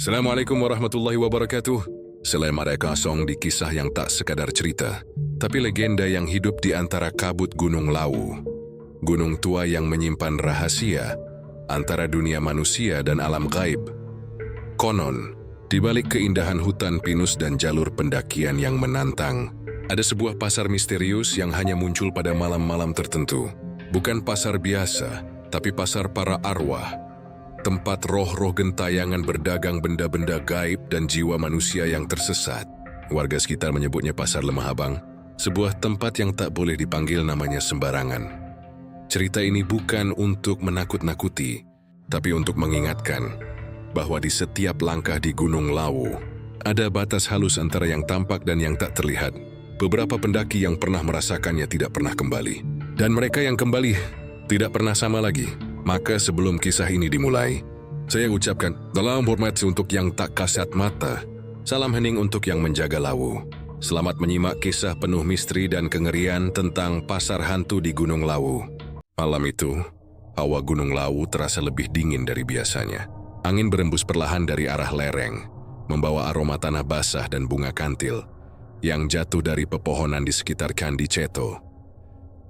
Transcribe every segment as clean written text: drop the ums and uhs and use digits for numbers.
Assalamualaikum warahmatullahi wabarakatuh. Selain ada kosong di kisah yang tak sekadar cerita, tapi legenda yang hidup di antara kabut Gunung Lawu. Gunung tua yang menyimpan rahasia antara dunia manusia dan alam gaib. Konon, di balik keindahan hutan pinus dan jalur pendakian yang menantang, ada sebuah pasar misterius yang hanya muncul pada malam-malam tertentu. Bukan pasar biasa, tapi pasar para arwah. Tempat roh-roh gentayangan berdagang benda-benda gaib dan jiwa manusia yang tersesat. Warga sekitar menyebutnya Pasar Lemah Abang, sebuah tempat yang tak boleh dipanggil namanya sembarangan. Cerita ini bukan untuk menakut-nakuti, tapi untuk mengingatkan bahwa di setiap langkah di Gunung Lawu, ada batas halus antara yang tampak dan yang tak terlihat. Beberapa pendaki yang pernah merasakannya tidak pernah kembali. Dan mereka yang kembali tidak pernah sama lagi. Maka sebelum kisah ini dimulai, saya ucapkan dalam hormat untuk yang tak kasat mata, salam hening untuk yang menjaga Lawu. Selamat menyimak kisah penuh misteri dan kengerian tentang pasar hantu di Gunung Lawu. Malam itu, hawa Gunung Lawu terasa lebih dingin dari biasanya. Angin berembus perlahan dari arah lereng, membawa aroma tanah basah dan bunga kantil yang jatuh dari pepohonan di sekitar Candi Ceto.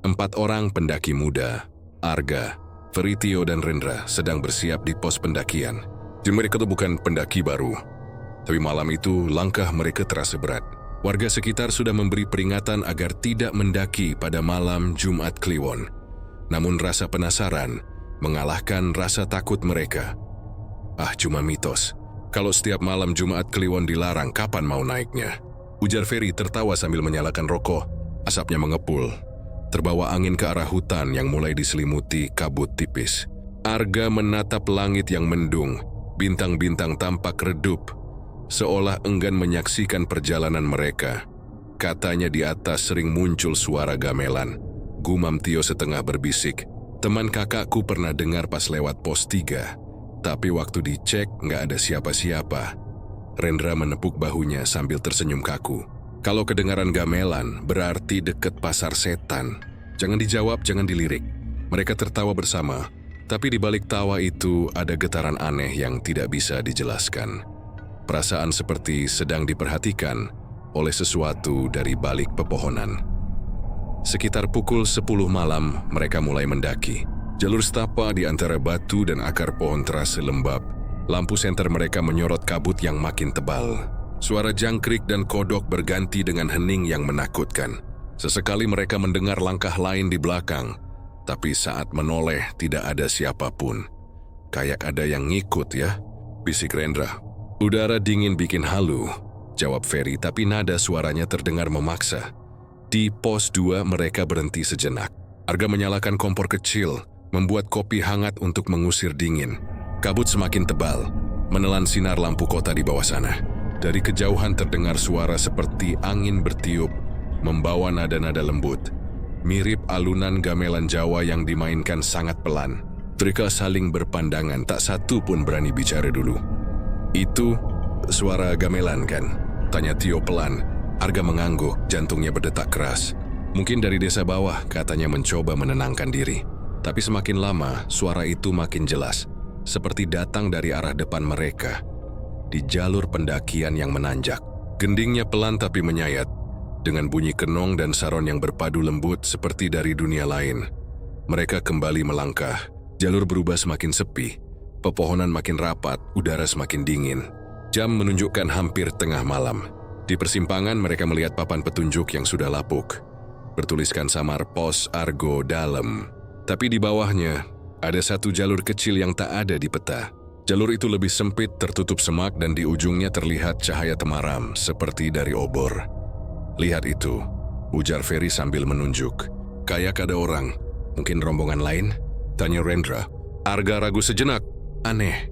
4 orang pendaki muda, Arga, Feritio dan Rendra sedang bersiap di pos pendakian. Jadi mereka itu bukan pendaki baru. Tapi malam itu langkah mereka terasa berat. Warga sekitar sudah memberi peringatan agar tidak mendaki pada malam Jumat Kliwon. Namun rasa penasaran mengalahkan rasa takut mereka. Cuma mitos. Kalau setiap malam Jumat Kliwon dilarang, kapan mau naiknya? Ujar Ferry tertawa sambil menyalakan rokok. Asapnya mengepul. Terbawa angin ke arah hutan yang mulai diselimuti kabut tipis. Arga menatap langit yang mendung, bintang-bintang tampak redup, seolah enggan menyaksikan perjalanan mereka. Katanya di atas sering muncul suara gamelan. Gumam Tio setengah berbisik, teman kakakku pernah dengar pas lewat pos 3, tapi waktu dicek nggak ada siapa-siapa. Rendra menepuk bahunya sambil tersenyum kaku. Kalau kedengaran gamelan, berarti deket pasar setan. Jangan dijawab, jangan dilirik. Mereka tertawa bersama, tapi di balik tawa itu ada getaran aneh yang tidak bisa dijelaskan. Perasaan seperti sedang diperhatikan oleh sesuatu dari balik pepohonan. Sekitar pukul 10 malam, mereka mulai mendaki. Jalur setapak di antara batu dan akar pohon terasa lembab. Lampu senter mereka menyorot kabut yang makin tebal. Suara jangkrik dan kodok berganti dengan hening yang menakutkan. Sesekali mereka mendengar langkah lain di belakang, tapi saat menoleh tidak ada siapapun. Kayak ada yang ngikut ya, bisik Rendra. Udara dingin bikin halu, jawab Ferry, tapi nada suaranya terdengar memaksa. Di pos 2 mereka berhenti sejenak. Arga menyalakan kompor kecil, membuat kopi hangat untuk mengusir dingin. Kabut semakin tebal, menelan sinar lampu kota di bawah sana. Dari kejauhan terdengar suara seperti angin bertiup, membawa nada-nada lembut. Mirip alunan gamelan Jawa yang dimainkan sangat pelan. Mereka saling berpandangan, tak satu pun berani bicara dulu. Itu suara gamelan kan? Tanya Tio pelan. Arga mengangguk, jantungnya berdetak keras. Mungkin dari desa bawah, katanya mencoba menenangkan diri. Tapi semakin lama, suara itu makin jelas. Seperti datang dari arah depan mereka. Di jalur pendakian yang menanjak. Gendingnya pelan tapi menyayat, dengan bunyi kenong dan saron yang berpadu lembut seperti dari dunia lain. Mereka kembali melangkah, jalur berubah semakin sepi, pepohonan makin rapat, udara semakin dingin. Jam menunjukkan hampir tengah malam. Di persimpangan mereka melihat papan petunjuk yang sudah lapuk. Bertuliskan samar pos Argo Dalem. Tapi di bawahnya, ada satu jalur kecil yang tak ada di peta. Jalur itu lebih sempit, tertutup semak, dan di ujungnya terlihat cahaya temaram seperti dari obor. Lihat itu, ujar Ferry sambil menunjuk. Kayak ada orang, mungkin rombongan lain? Tanya Rendra. Arga ragu sejenak. Aneh,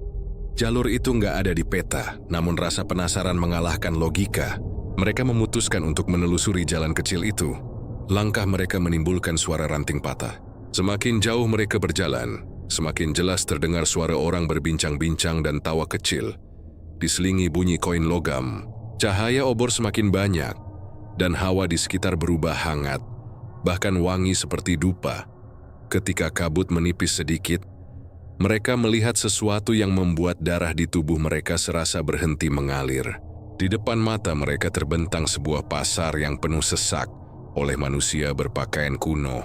jalur itu nggak ada di peta, namun rasa penasaran mengalahkan logika. Mereka memutuskan untuk menelusuri jalan kecil itu. Langkah mereka menimbulkan suara ranting patah. Semakin jauh mereka berjalan, semakin jelas terdengar suara orang berbincang-bincang dan tawa kecil. Diselingi bunyi koin logam, cahaya obor semakin banyak, dan hawa di sekitar berubah hangat, bahkan wangi seperti dupa. Ketika kabut menipis sedikit, Mereka melihat sesuatu yang membuat darah di tubuh mereka serasa berhenti mengalir. Di depan mata mereka terbentang sebuah pasar yang penuh sesak oleh manusia berpakaian kuno.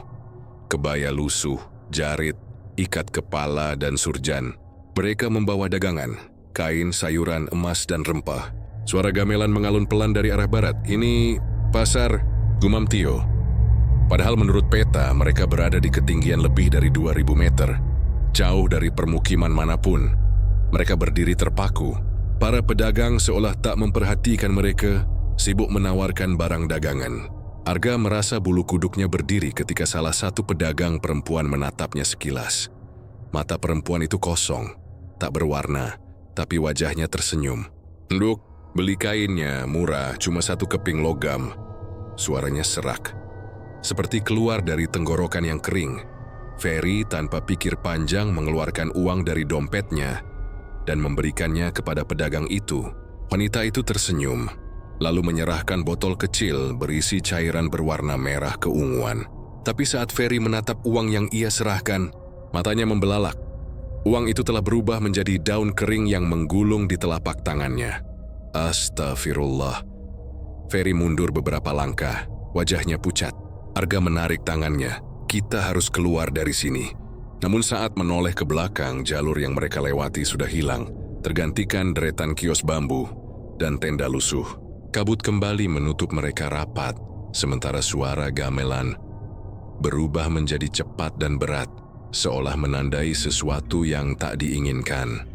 Kebaya lusuh, jarit, ikat kepala, dan surjan. Mereka membawa dagangan, kain, sayuran, emas, dan rempah. Suara gamelan mengalun pelan dari arah barat. "Ini pasar," gumam Tio. Padahal menurut peta, mereka berada di ketinggian lebih dari 2000 meter. Jauh dari permukiman manapun. Mereka berdiri terpaku. Para pedagang seolah tak memperhatikan mereka, sibuk menawarkan barang dagangan. Arga merasa bulu kuduknya berdiri ketika salah satu pedagang perempuan menatapnya sekilas. Mata perempuan itu kosong, tak berwarna, tapi wajahnya tersenyum. "Nduk, beli kainnya, murah, cuma 1 keping logam." Suaranya serak, seperti keluar dari tenggorokan yang kering. Ferry tanpa pikir panjang mengeluarkan uang dari dompetnya dan memberikannya kepada pedagang itu. Wanita itu tersenyum, lalu menyerahkan botol kecil berisi cairan berwarna merah keunguan. Tapi saat Ferry menatap uang yang ia serahkan, matanya membelalak. Uang itu telah berubah menjadi daun kering yang menggulung di telapak tangannya. Astagfirullah. Ferry mundur beberapa langkah, wajahnya pucat. Arga menarik tangannya. "Kita harus keluar dari sini." Namun saat menoleh ke belakang, jalur yang mereka lewati sudah hilang, tergantikan deretan kios bambu dan tenda lusuh. Kabut kembali menutup mereka rapat, sementara suara gamelan berubah menjadi cepat dan berat, seolah menandai sesuatu yang tak diinginkan.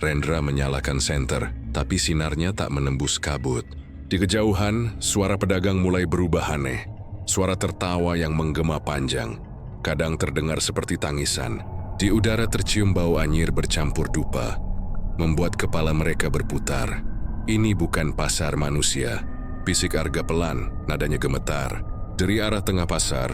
Rendra menyalakan senter, tapi sinarnya tak menembus kabut. Di kejauhan, suara pedagang mulai berubah aneh. Suara tertawa yang menggema panjang, kadang terdengar seperti tangisan. Di udara tercium bau anyir bercampur dupa, membuat kepala mereka berputar. "Ini bukan pasar manusia," bisik Arga pelan, nadanya gemetar. Dari arah tengah pasar,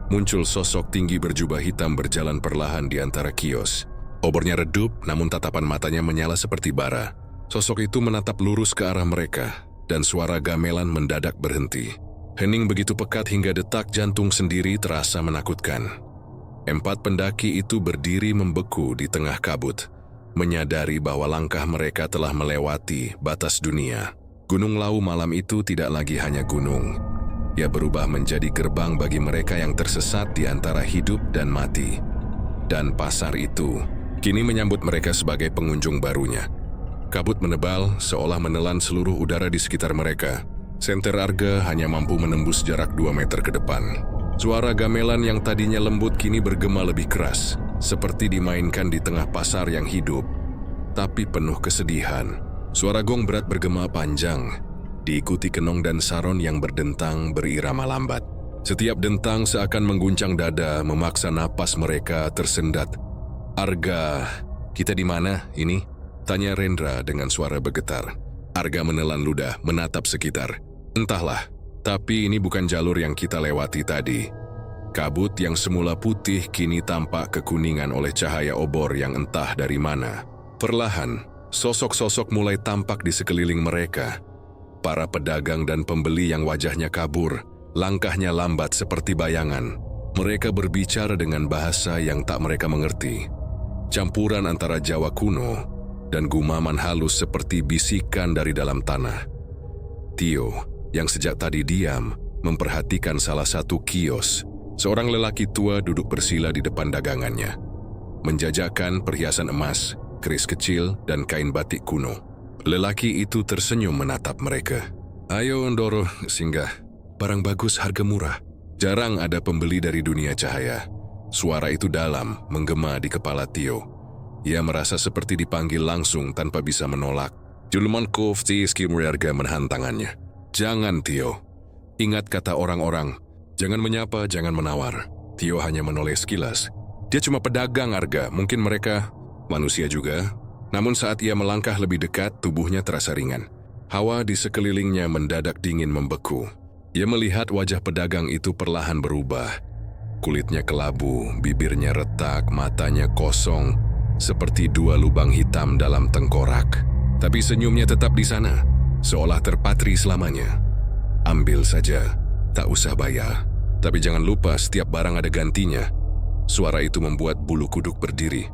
muncul sosok tinggi berjubah hitam berjalan perlahan di antara kios. Obornya redup, namun tatapan matanya menyala seperti bara. Sosok itu menatap lurus ke arah mereka, dan suara gamelan mendadak berhenti. Hening begitu pekat hingga detak jantung sendiri terasa menakutkan. 4 pendaki itu berdiri membeku di tengah kabut, menyadari bahwa langkah mereka telah melewati batas dunia. Gunung Lawu malam itu tidak lagi hanya gunung. Ia berubah menjadi gerbang bagi mereka yang tersesat di antara hidup dan mati. Dan pasar itu kini menyambut mereka sebagai pengunjung barunya. Kabut menebal seolah menelan seluruh udara di sekitar mereka. Senter Arga hanya mampu menembus jarak 2 meter ke depan. Suara gamelan yang tadinya lembut kini bergema lebih keras, seperti dimainkan di tengah pasar yang hidup, tapi penuh kesedihan. Suara gong berat bergema panjang, diikuti kenong dan saron yang berdentang berirama lambat. Setiap dentang seakan mengguncang dada, memaksa napas mereka tersendat. "Arga, kita di mana ini?" tanya Rendra dengan suara bergetar. Arga menelan ludah, menatap sekitar. "Entahlah, tapi ini bukan jalur yang kita lewati tadi." Kabut yang semula putih kini tampak kekuningan oleh cahaya obor yang entah dari mana. Perlahan, sosok-sosok mulai tampak di sekeliling mereka. Para pedagang dan pembeli yang wajahnya kabur, langkahnya lambat seperti bayangan. Mereka berbicara dengan bahasa yang tak mereka mengerti. Campuran antara Jawa kuno dan gumaman halus seperti bisikan dari dalam tanah. Tio, yang sejak tadi diam, memperhatikan salah satu kios. Seorang lelaki tua duduk bersila di depan dagangannya, menjajakan perhiasan emas, keris kecil, dan kain batik kuno. Lelaki itu tersenyum menatap mereka. "Ayo Ndoro, singgah. Barang bagus harga murah." Jarang ada pembeli dari dunia cahaya. Suara itu dalam, menggema di kepala Tio. Ia merasa seperti dipanggil langsung tanpa bisa menolak. Julman Kofti Skimriarga menahan tangannya. "Jangan, Tio. Ingat kata orang-orang, jangan menyapa, jangan menawar." Tio hanya menoleh sekilas. Dia cuma pedagang, Arga. Mungkin mereka manusia juga. Namun saat ia melangkah lebih dekat, tubuhnya terasa ringan. Hawa di sekelilingnya mendadak dingin membeku. Ia melihat wajah pedagang itu perlahan berubah. Kulitnya kelabu, bibirnya retak, matanya kosong, seperti 2 lubang hitam dalam tengkorak. Tapi senyumnya tetap di sana, seolah terpatri selamanya. "Ambil saja, tak usah bayar. Tapi jangan lupa setiap barang ada gantinya." Suara itu membuat bulu kuduk berdiri.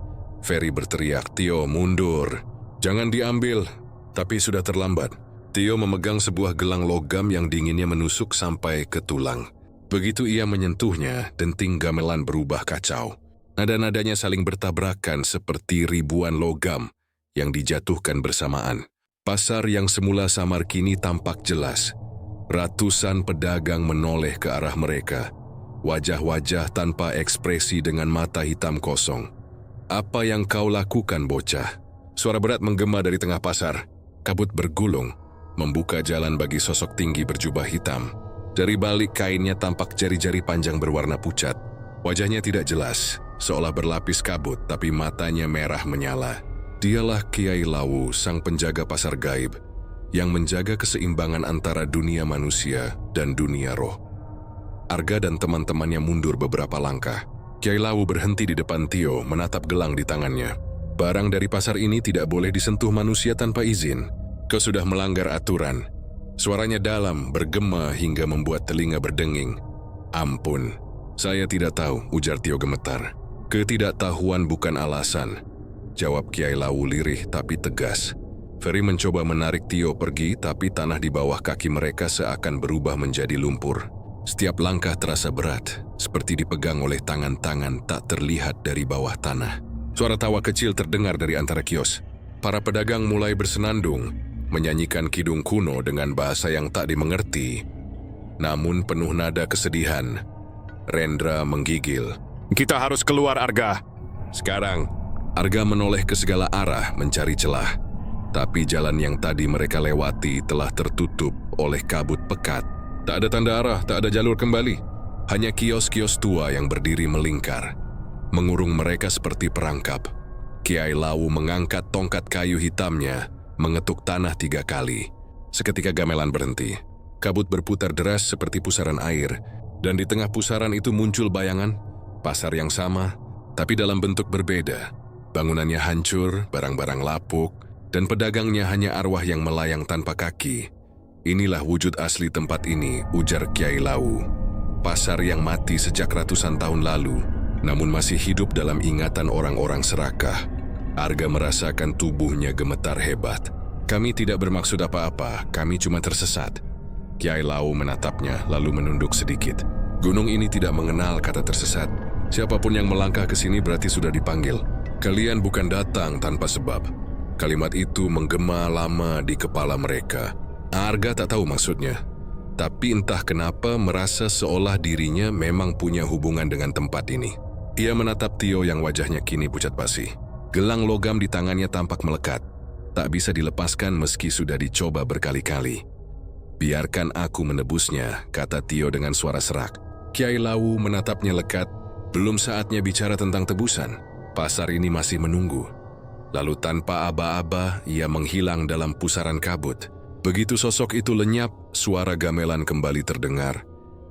Ferry berteriak, "Tio, mundur. Jangan diambil." Tapi sudah terlambat. Tio memegang sebuah gelang logam yang dinginnya menusuk sampai ke tulang. Begitu ia menyentuhnya, denting gamelan berubah kacau. Nada-nadanya saling bertabrakan seperti ribuan logam yang dijatuhkan bersamaan. Pasar yang semula samar kini tampak jelas. Ratusan pedagang menoleh ke arah mereka. Wajah-wajah tanpa ekspresi dengan mata hitam kosong. "Apa yang kau lakukan, bocah?" Suara berat menggema dari tengah pasar. Kabut bergulung, membuka jalan bagi sosok tinggi berjubah hitam. Dari balik kainnya tampak jari-jari panjang berwarna pucat. Wajahnya tidak jelas, seolah berlapis kabut, tapi matanya merah menyala. Dialah Kiai Lawu, sang penjaga pasar gaib, yang menjaga keseimbangan antara dunia manusia dan dunia roh. Arga dan teman-temannya mundur beberapa langkah. Kiai Lawu berhenti di depan Tio, menatap gelang di tangannya. "Barang dari pasar ini tidak boleh disentuh manusia tanpa izin. Kau sudah melanggar aturan." Suaranya dalam, bergema hingga membuat telinga berdenging. "Ampun, saya tidak tahu," ujar Tio gemetar. "Ketidaktahuan bukan alasan," jawab Kiai Lawu lirih tapi tegas. Ferry mencoba menarik Tio pergi, tapi tanah di bawah kaki mereka seakan berubah menjadi lumpur. Setiap langkah terasa berat, seperti dipegang oleh tangan-tangan tak terlihat dari bawah tanah. Suara tawa kecil terdengar dari antara kios. Para pedagang mulai bersenandung, menyanyikan kidung kuno dengan bahasa yang tak dimengerti. Namun penuh nada kesedihan. Rendra menggigil. "Kita harus keluar, Arga. Sekarang." Arga menoleh ke segala arah mencari celah. Tapi jalan yang tadi mereka lewati telah tertutup oleh kabut pekat. Tak ada tanda arah, tak ada jalur kembali. Hanya kios-kios tua yang berdiri melingkar, mengurung mereka seperti perangkap. Kiai Lawu mengangkat tongkat kayu hitamnya, mengetuk tanah 3 kali. Seketika gamelan berhenti. Kabut berputar deras seperti pusaran air, dan di tengah pusaran itu muncul bayangan, pasar yang sama, tapi dalam bentuk berbeda. Bangunannya hancur, barang-barang lapuk, dan pedagangnya hanya arwah yang melayang tanpa kaki. "Inilah wujud asli tempat ini," ujar Kiai Lawu. "Pasar yang mati sejak ratusan tahun lalu, namun masih hidup dalam ingatan orang-orang serakah." Arga merasakan tubuhnya gemetar hebat. "Kami tidak bermaksud apa-apa, kami cuma tersesat." Kiai Lawu menatapnya, lalu menunduk sedikit. "Gunung ini tidak mengenal kata tersesat. Siapapun yang melangkah ke sini berarti sudah dipanggil. Kalian bukan datang tanpa sebab." Kalimat itu menggema lama di kepala mereka. Arga tak tahu maksudnya, tapi entah kenapa merasa seolah dirinya memang punya hubungan dengan tempat ini. Ia menatap Tio yang wajahnya kini pucat basi. Gelang logam di tangannya tampak melekat. Tak bisa dilepaskan meski sudah dicoba berkali-kali. "Biarkan aku menebusnya," kata Tio dengan suara serak. Kiai Lawu menatapnya lekat. Belum saatnya bicara tentang tebusan. Pasar ini masih menunggu. Lalu tanpa aba-aba, ia menghilang dalam pusaran kabut. Begitu sosok itu lenyap, suara gamelan kembali terdengar.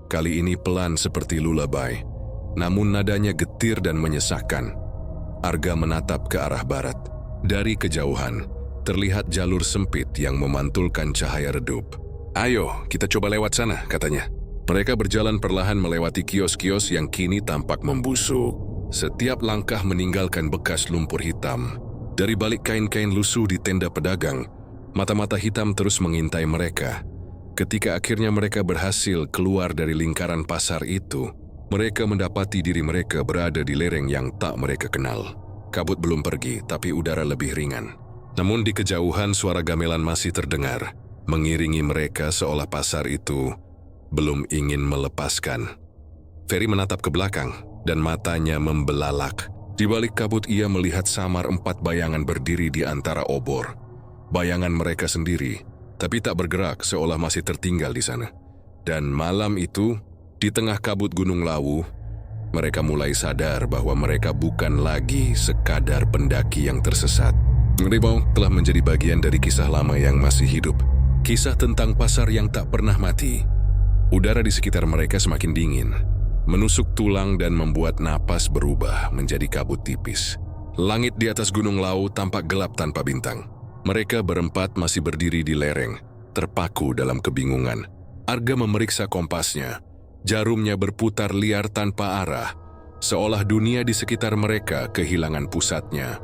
Kali ini pelan seperti lullaby, namun nadanya getir dan menyesakkan. Arga menatap ke arah barat. Dari kejauhan, terlihat jalur sempit yang memantulkan cahaya redup. "Ayo, kita coba lewat sana," katanya. Mereka berjalan perlahan melewati kios-kios yang kini tampak membusuk. Setiap langkah meninggalkan bekas lumpur hitam. Dari balik kain-kain lusuh di tenda pedagang, mata-mata hitam terus mengintai mereka. Ketika akhirnya mereka berhasil keluar dari lingkaran pasar itu, mereka mendapati diri mereka berada di lereng yang tak mereka kenal. Kabut belum pergi, tapi udara lebih ringan. Namun di kejauhan suara gamelan masih terdengar, mengiringi mereka seolah pasar itu belum ingin melepaskan. Ferry menatap ke belakang, dan matanya membelalak. Di balik kabut ia melihat samar 4 bayangan berdiri di antara obor. Bayangan mereka sendiri, tapi tak bergerak seolah masih tertinggal di sana. Dan malam itu, di tengah kabut Gunung Lawu, mereka mulai sadar bahwa mereka bukan lagi sekadar pendaki yang tersesat. Rimau telah menjadi bagian dari kisah lama yang masih hidup. Kisah tentang pasar yang tak pernah mati. Udara di sekitar mereka semakin dingin, menusuk tulang dan membuat napas berubah menjadi kabut tipis. Langit di atas Gunung Lawu tampak gelap tanpa bintang. Mereka berempat masih berdiri di lereng, terpaku dalam kebingungan. Arga memeriksa kompasnya. Jarumnya berputar liar tanpa arah, seolah dunia di sekitar mereka kehilangan pusatnya.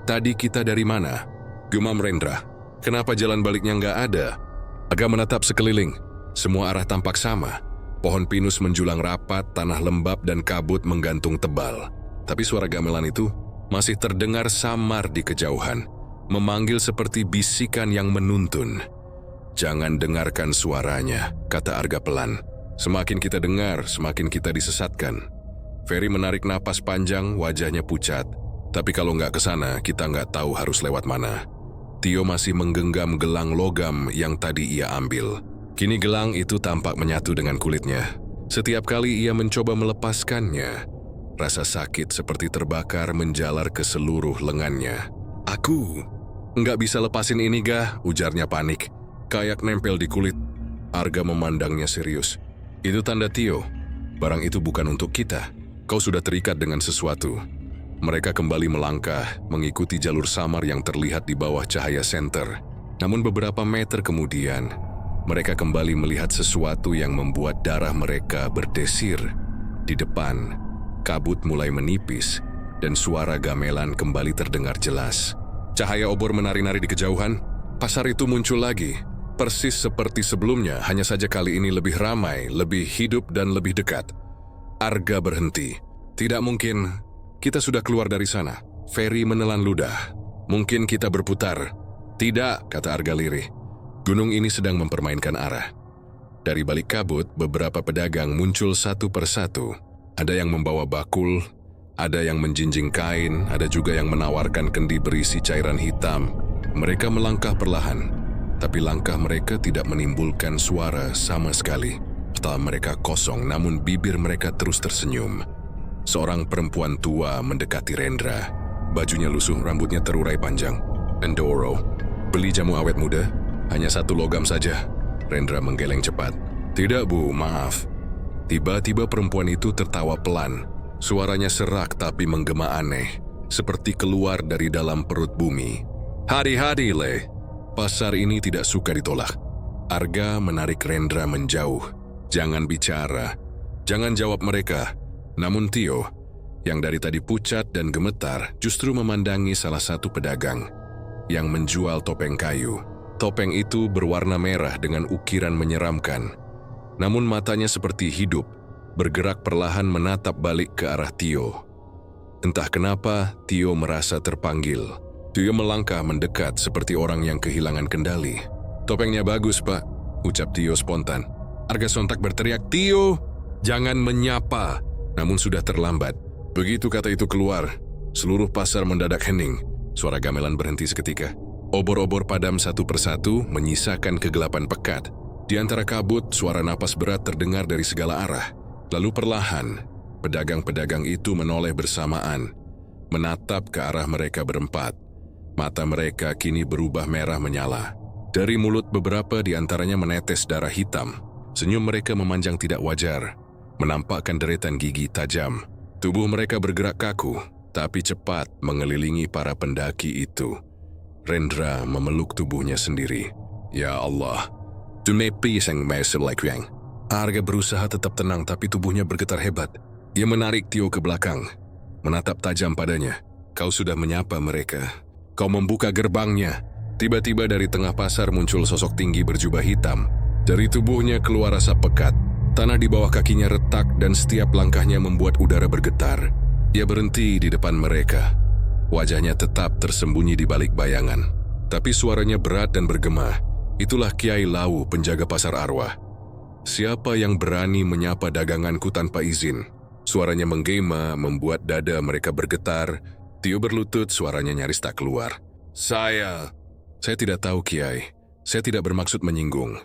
"Tadi kita dari mana?" gumam Rendra. "Kenapa jalan baliknya nggak ada?" Arga menatap sekeliling. Semua arah tampak sama. Pohon pinus menjulang rapat, tanah lembab dan kabut menggantung tebal. Tapi suara gamelan itu masih terdengar samar di kejauhan, memanggil seperti bisikan yang menuntun. "Jangan dengarkan suaranya," kata Arga pelan. "Semakin kita dengar, semakin kita disesatkan." Ferry menarik napas panjang, wajahnya pucat. "Tapi kalau nggak ke sana, kita nggak tahu harus lewat mana." Tio masih menggenggam gelang logam yang tadi ia ambil. Kini gelang itu tampak menyatu dengan kulitnya. Setiap kali ia mencoba melepaskannya, rasa sakit seperti terbakar menjalar ke seluruh lengannya. "Aku nggak bisa lepasin ini, Gah," ujarnya panik. "Kayak nempel di kulit." Arga memandangnya serius. "Itu tanda Tio. Barang itu bukan untuk kita. Kau sudah terikat dengan sesuatu." Mereka kembali melangkah, mengikuti jalur samar yang terlihat di bawah cahaya senter. Namun beberapa meter kemudian, mereka kembali melihat sesuatu yang membuat darah mereka berdesir. Di depan, kabut mulai menipis, dan suara gamelan kembali terdengar jelas. Cahaya obor menari-nari di kejauhan. Pasar itu muncul lagi, persis seperti sebelumnya, hanya saja kali ini lebih ramai, lebih hidup dan lebih dekat. Arga berhenti. "Tidak mungkin. Kita sudah keluar dari sana." Ferry menelan ludah. "Mungkin kita berputar." "Tidak," kata Arga lirih. "Gunung ini sedang mempermainkan arah." Dari balik kabut, beberapa pedagang muncul satu persatu. Ada yang membawa bakul, ada yang menjinjing kain, ada juga yang menawarkan kendi berisi cairan hitam. Mereka melangkah perlahan, tapi langkah mereka tidak menimbulkan suara sama sekali. Mata mereka kosong, namun bibir mereka terus tersenyum. Seorang perempuan tua mendekati Rendra. Bajunya lusuh, rambutnya terurai panjang. "Endoro, beli jamu awet muda? Hanya 1 logam saja." Rendra menggeleng cepat. "Tidak, Bu, maaf." Tiba-tiba perempuan itu tertawa pelan. Suaranya serak tapi menggema aneh, seperti keluar dari dalam perut bumi. "Hadi-hadi, Le. Pasar ini tidak suka ditolak." Arga menarik Rendra menjauh. "Jangan bicara. Jangan jawab mereka." Namun Tio, yang dari tadi pucat dan gemetar, justru memandangi salah satu pedagang yang menjual topeng kayu. Topeng itu berwarna merah dengan ukiran menyeramkan. Namun matanya seperti hidup, bergerak perlahan menatap balik ke arah Tio. Entah kenapa, Tio merasa terpanggil. Tio melangkah mendekat seperti orang yang kehilangan kendali. "Topengnya bagus, Pak," ucap Tio spontan. Arga sontak berteriak, "Tio, jangan menyapa!" Namun sudah terlambat. Begitu kata itu keluar, seluruh pasar mendadak hening. Suara gamelan berhenti seketika. Obor-obor padam satu persatu, menyisakan kegelapan pekat. Di antara kabut, suara napas berat terdengar dari segala arah. Lalu perlahan, pedagang-pedagang itu menoleh bersamaan, menatap ke arah mereka berempat. Mata mereka kini berubah merah menyala. Dari mulut beberapa di antaranya menetes darah hitam. Senyum mereka memanjang tidak wajar, menampakkan deretan gigi tajam. Tubuh mereka bergerak kaku, tapi cepat mengelilingi para pendaki itu. Rendra memeluk tubuhnya sendiri. "Ya Allah, tumepi sang meselek yang." Arga berusaha tetap tenang, tapi tubuhnya bergetar hebat. Ia menarik Tio ke belakang, menatap tajam padanya. "Kau sudah menyapa mereka. Kau membuka gerbangnya." Tiba-tiba dari tengah pasar muncul sosok tinggi berjubah hitam. Dari tubuhnya keluar asap pekat. Tanah di bawah kakinya retak dan setiap langkahnya membuat udara bergetar. Ia berhenti di depan mereka. Wajahnya tetap tersembunyi di balik bayangan. Tapi suaranya berat dan bergema. Itulah Kiai Lawu, penjaga pasar arwah. "Siapa yang berani menyapa daganganku tanpa izin?" Suaranya menggema, membuat dada mereka bergetar. Tio berlutut, suaranya nyaris tak keluar. Saya tidak tahu, Kiai. Saya tidak bermaksud menyinggung."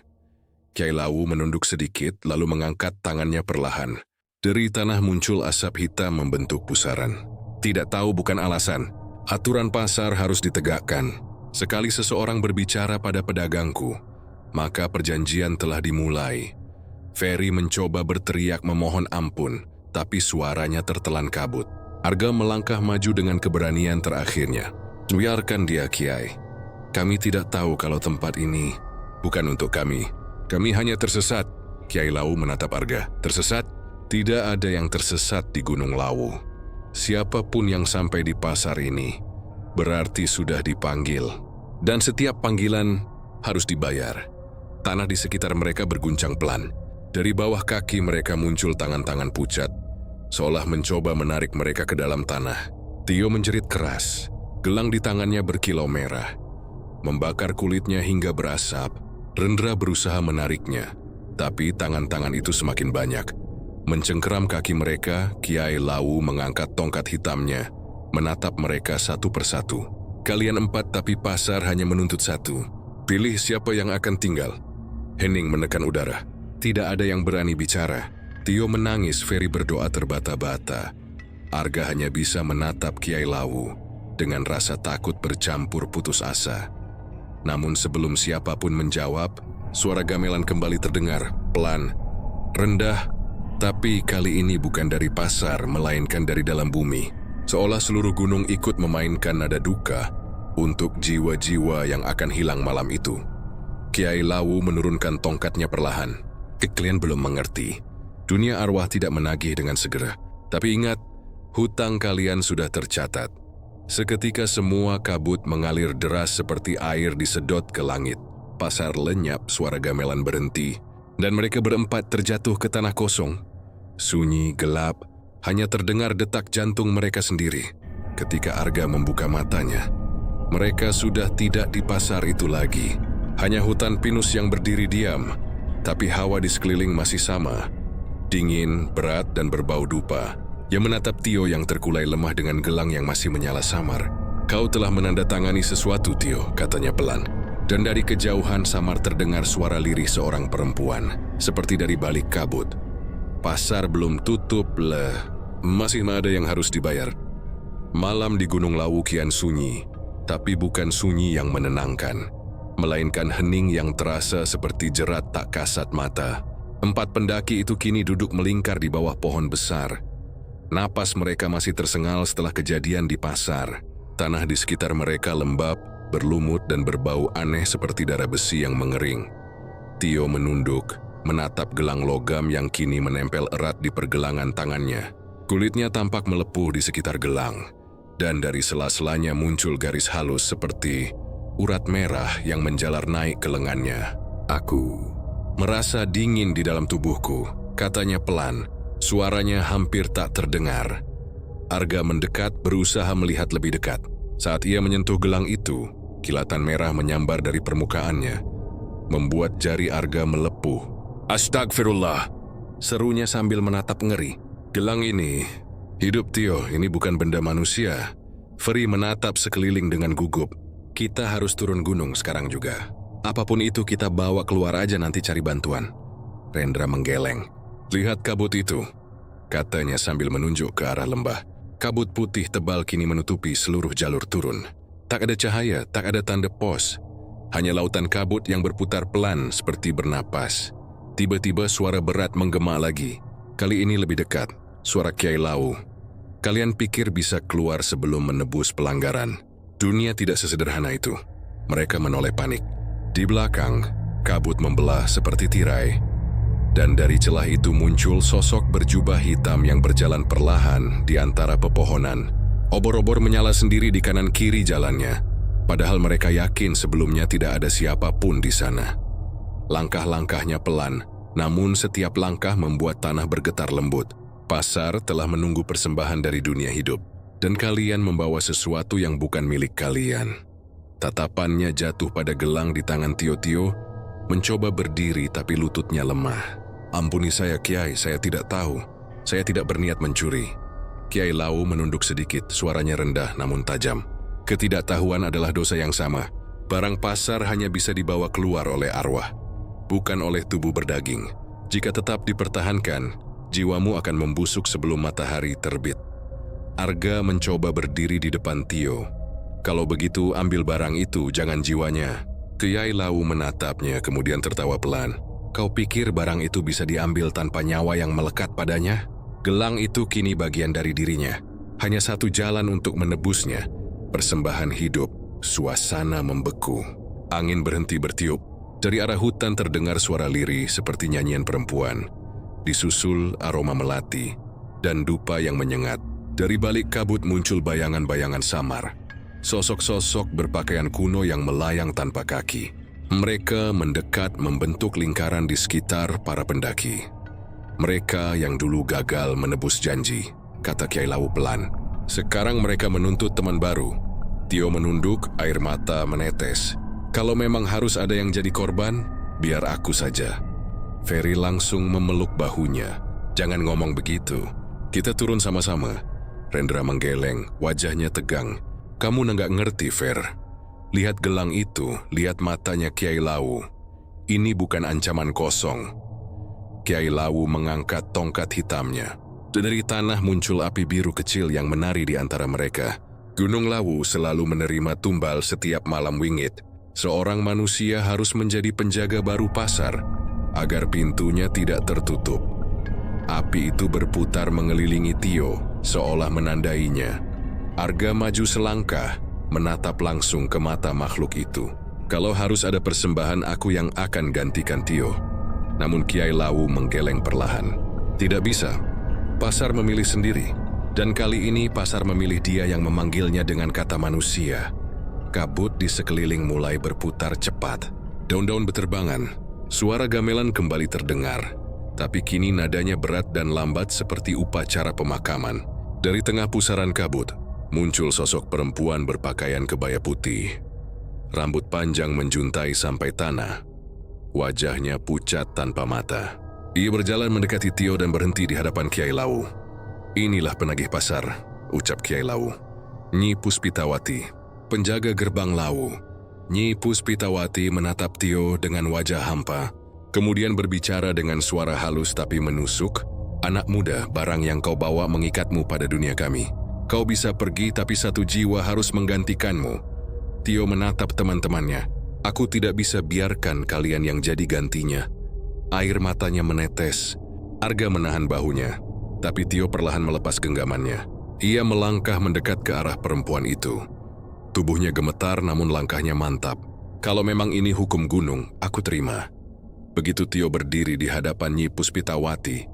Kiai Lawu menunduk sedikit, lalu mengangkat tangannya perlahan. Dari tanah muncul asap hitam membentuk pusaran. "Tidak tahu bukan alasan. Aturan pasar harus ditegakkan. Sekali seseorang berbicara pada pedagangku, maka perjanjian telah dimulai." Ferry mencoba berteriak memohon ampun, tapi suaranya tertelan kabut. Arga melangkah maju dengan keberanian terakhirnya. "Biarkan dia, Kiai. Kami tidak tahu kalau tempat ini bukan untuk kami. Kami hanya tersesat." Kiai Lawu menatap Arga. "Tersesat? Tidak ada yang tersesat di Gunung Lawu. Siapapun yang sampai di pasar ini berarti sudah dipanggil. Dan setiap panggilan harus dibayar. Tanah di sekitar mereka berguncang pelan. Dari bawah kaki mereka muncul tangan-tangan pucat, seolah mencoba menarik mereka ke dalam tanah. Tio menjerit keras. Gelang di tangannya berkilau merah, membakar kulitnya hingga berasap. Rendra berusaha menariknya, tapi tangan-tangan itu semakin banyak. Mencengkeram kaki mereka, Kiai Lawu mengangkat tongkat hitamnya, menatap mereka satu persatu. Kalian 4 tapi pasar hanya menuntut 1. Pilih siapa yang akan tinggal. Hening menekan udara. Tidak ada yang berani bicara. Tio menangis, Ferry berdoa terbata-bata. Arga hanya bisa menatap Kiai Lawu dengan rasa takut bercampur putus asa. Namun sebelum siapapun menjawab, suara gamelan kembali terdengar, pelan, rendah, tapi kali ini bukan dari pasar, melainkan dari dalam bumi. Seolah seluruh gunung ikut memainkan nada duka untuk jiwa-jiwa yang akan hilang malam itu. Kiai Lawu menurunkan tongkatnya perlahan. Kalian belum mengerti. Dunia arwah tidak menagih dengan segera. Tapi ingat, hutang kalian sudah tercatat. Seketika semua kabut mengalir deras seperti air disedot ke langit. Pasar lenyap, suara gamelan berhenti, dan mereka berempat terjatuh ke tanah kosong. Sunyi, gelap, hanya terdengar detak jantung mereka sendiri. Ketika Arga membuka matanya, mereka sudah tidak di pasar itu lagi. Hanya hutan pinus yang berdiri diam, tapi hawa di sekeliling masih sama. Dingin, berat, dan berbau dupa. Ia menatap Tio yang terkulai lemah dengan gelang yang masih menyala samar. Kau telah menandatangani sesuatu, Tio, katanya pelan. Dan dari kejauhan samar terdengar suara lirih seorang perempuan, seperti dari balik kabut. Pasar belum tutup, masih ada yang harus dibayar. Malam di Gunung Lawu kian sunyi, tapi bukan sunyi yang menenangkan, melainkan hening yang terasa seperti jerat tak kasat mata. 4 pendaki itu kini duduk melingkar di bawah pohon besar. Napas mereka masih tersengal setelah kejadian di pasar. Tanah di sekitar mereka lembab, berlumut dan berbau aneh seperti darah besi yang mengering. Tio menunduk, menatap gelang logam yang kini menempel erat di pergelangan tangannya. Kulitnya tampak melepuh di sekitar gelang, dan dari sela-selanya muncul garis halus seperti urat merah yang menjalar naik ke lengannya. Aku merasa dingin di dalam tubuhku, katanya pelan. Suaranya hampir tak terdengar. Arga mendekat, berusaha melihat lebih dekat. Saat ia menyentuh gelang itu, kilatan merah menyambar dari permukaannya, membuat jari Arga melepuh. Astagfirullah, serunya sambil menatap ngeri. Gelang ini, hidup Tio, ini bukan benda manusia. Ferry menatap sekeliling dengan gugup. Kita harus turun gunung sekarang juga. Apapun itu kita bawa keluar aja nanti cari bantuan. Rendra menggeleng. Lihat kabut itu, katanya sambil menunjuk ke arah lembah. Kabut putih tebal kini menutupi seluruh jalur turun. Tak ada cahaya, tak ada tanda pos. Hanya lautan kabut yang berputar pelan seperti bernapas. Tiba-tiba suara berat menggema lagi. Kali ini lebih dekat, suara Kiai Lawu. Kalian pikir bisa keluar sebelum menebus pelanggaran? Dunia tidak sesederhana itu. Mereka menoleh panik. Di belakang, kabut membelah seperti tirai. Dan dari celah itu muncul sosok berjubah hitam yang berjalan perlahan di antara pepohonan. Obor-obor menyala sendiri di kanan kiri jalannya, padahal mereka yakin sebelumnya tidak ada siapapun di sana. Langkah-langkahnya pelan, namun setiap langkah membuat tanah bergetar lembut. Pasar telah menunggu persembahan dari dunia hidup, dan kalian membawa sesuatu yang bukan milik kalian. Tatapannya jatuh pada gelang di tangan Tio-Tio, mencoba berdiri tapi lututnya lemah. Ampuni saya, Kiai, saya tidak tahu. Saya tidak berniat mencuri. Kiai Lawu menunduk sedikit, suaranya rendah namun tajam. Ketidaktahuan adalah dosa yang sama. Barang pasar hanya bisa dibawa keluar oleh arwah, bukan oleh tubuh berdaging. Jika tetap dipertahankan, jiwamu akan membusuk sebelum matahari terbit. Arga mencoba berdiri di depan Tio. Kalau begitu, ambil barang itu, jangan jiwanya. Kiai Lawu menatapnya, kemudian tertawa pelan. Kau pikir barang itu bisa diambil tanpa nyawa yang melekat padanya? Gelang itu kini bagian dari dirinya. Hanya satu jalan untuk menebusnya. Persembahan hidup, suasana membeku. Angin berhenti bertiup. Dari arah hutan terdengar suara lirih seperti nyanyian perempuan. disusul aroma melati dan dupa yang menyengat. Dari balik kabut muncul bayangan-bayangan samar. Sosok-sosok berpakaian kuno yang melayang tanpa kaki. Mereka mendekat membentuk lingkaran di sekitar para pendaki. Mereka yang dulu gagal menebus janji, kata Kiai Lawu pelan. Sekarang mereka menuntut teman baru. Tio menunduk, air mata menetes. Kalau memang harus ada yang jadi korban, biar aku saja. Ferry langsung memeluk bahunya. Jangan ngomong begitu. Kita turun sama-sama. Rendra menggeleng, wajahnya tegang. Kamu nggak ngerti, Fer. Lihat gelang itu, lihat matanya Kiai Lawu. Ini bukan ancaman kosong. Kiai Lawu mengangkat tongkat hitamnya. Dari tanah muncul api biru kecil yang menari di antara mereka. Gunung Lawu selalu menerima tumbal setiap malam wingit. Seorang manusia harus menjadi penjaga baru pasar, agar pintunya tidak tertutup. Api itu berputar mengelilingi Tio, seolah menandainya. Arga maju selangkah, menatap langsung ke mata makhluk itu. Kalau harus ada persembahan, aku yang akan gantikan Tio. Namun Kiai Lawu menggeleng perlahan. Tidak bisa. Pasar memilih sendiri. Dan kali ini pasar memilih dia yang memanggilnya dengan kata manusia. Kabut di sekeliling mulai berputar cepat. Daun-daun beterbangan. Suara gamelan kembali terdengar. Tapi kini nadanya berat dan lambat seperti upacara pemakaman. Dari tengah pusaran kabut, muncul sosok perempuan berpakaian kebaya putih. Rambut panjang menjuntai sampai tanah. Wajahnya pucat tanpa mata. Ia berjalan mendekati Tio dan berhenti di hadapan Kiai Lawu. Inilah penagih pasar, ucap Kiai Lawu. Nyi Puspitawati, penjaga gerbang Lawu. Nyi Puspitawati menatap Tio dengan wajah hampa, kemudian berbicara dengan suara halus tapi menusuk. Anak muda, barang yang kau bawa mengikatmu pada dunia kami. Kau bisa pergi tapi satu jiwa harus menggantikanmu. Tio menatap teman-temannya. Aku tidak bisa biarkan kalian yang jadi gantinya. Air matanya menetes. Arga menahan bahunya. Tapi Tio perlahan melepas genggamannya. Ia melangkah mendekat ke arah perempuan itu. Tubuhnya gemetar namun langkahnya mantap. Kalau memang ini hukum gunung, aku terima. Begitu Tio berdiri di hadapan Nyi Puspitawati,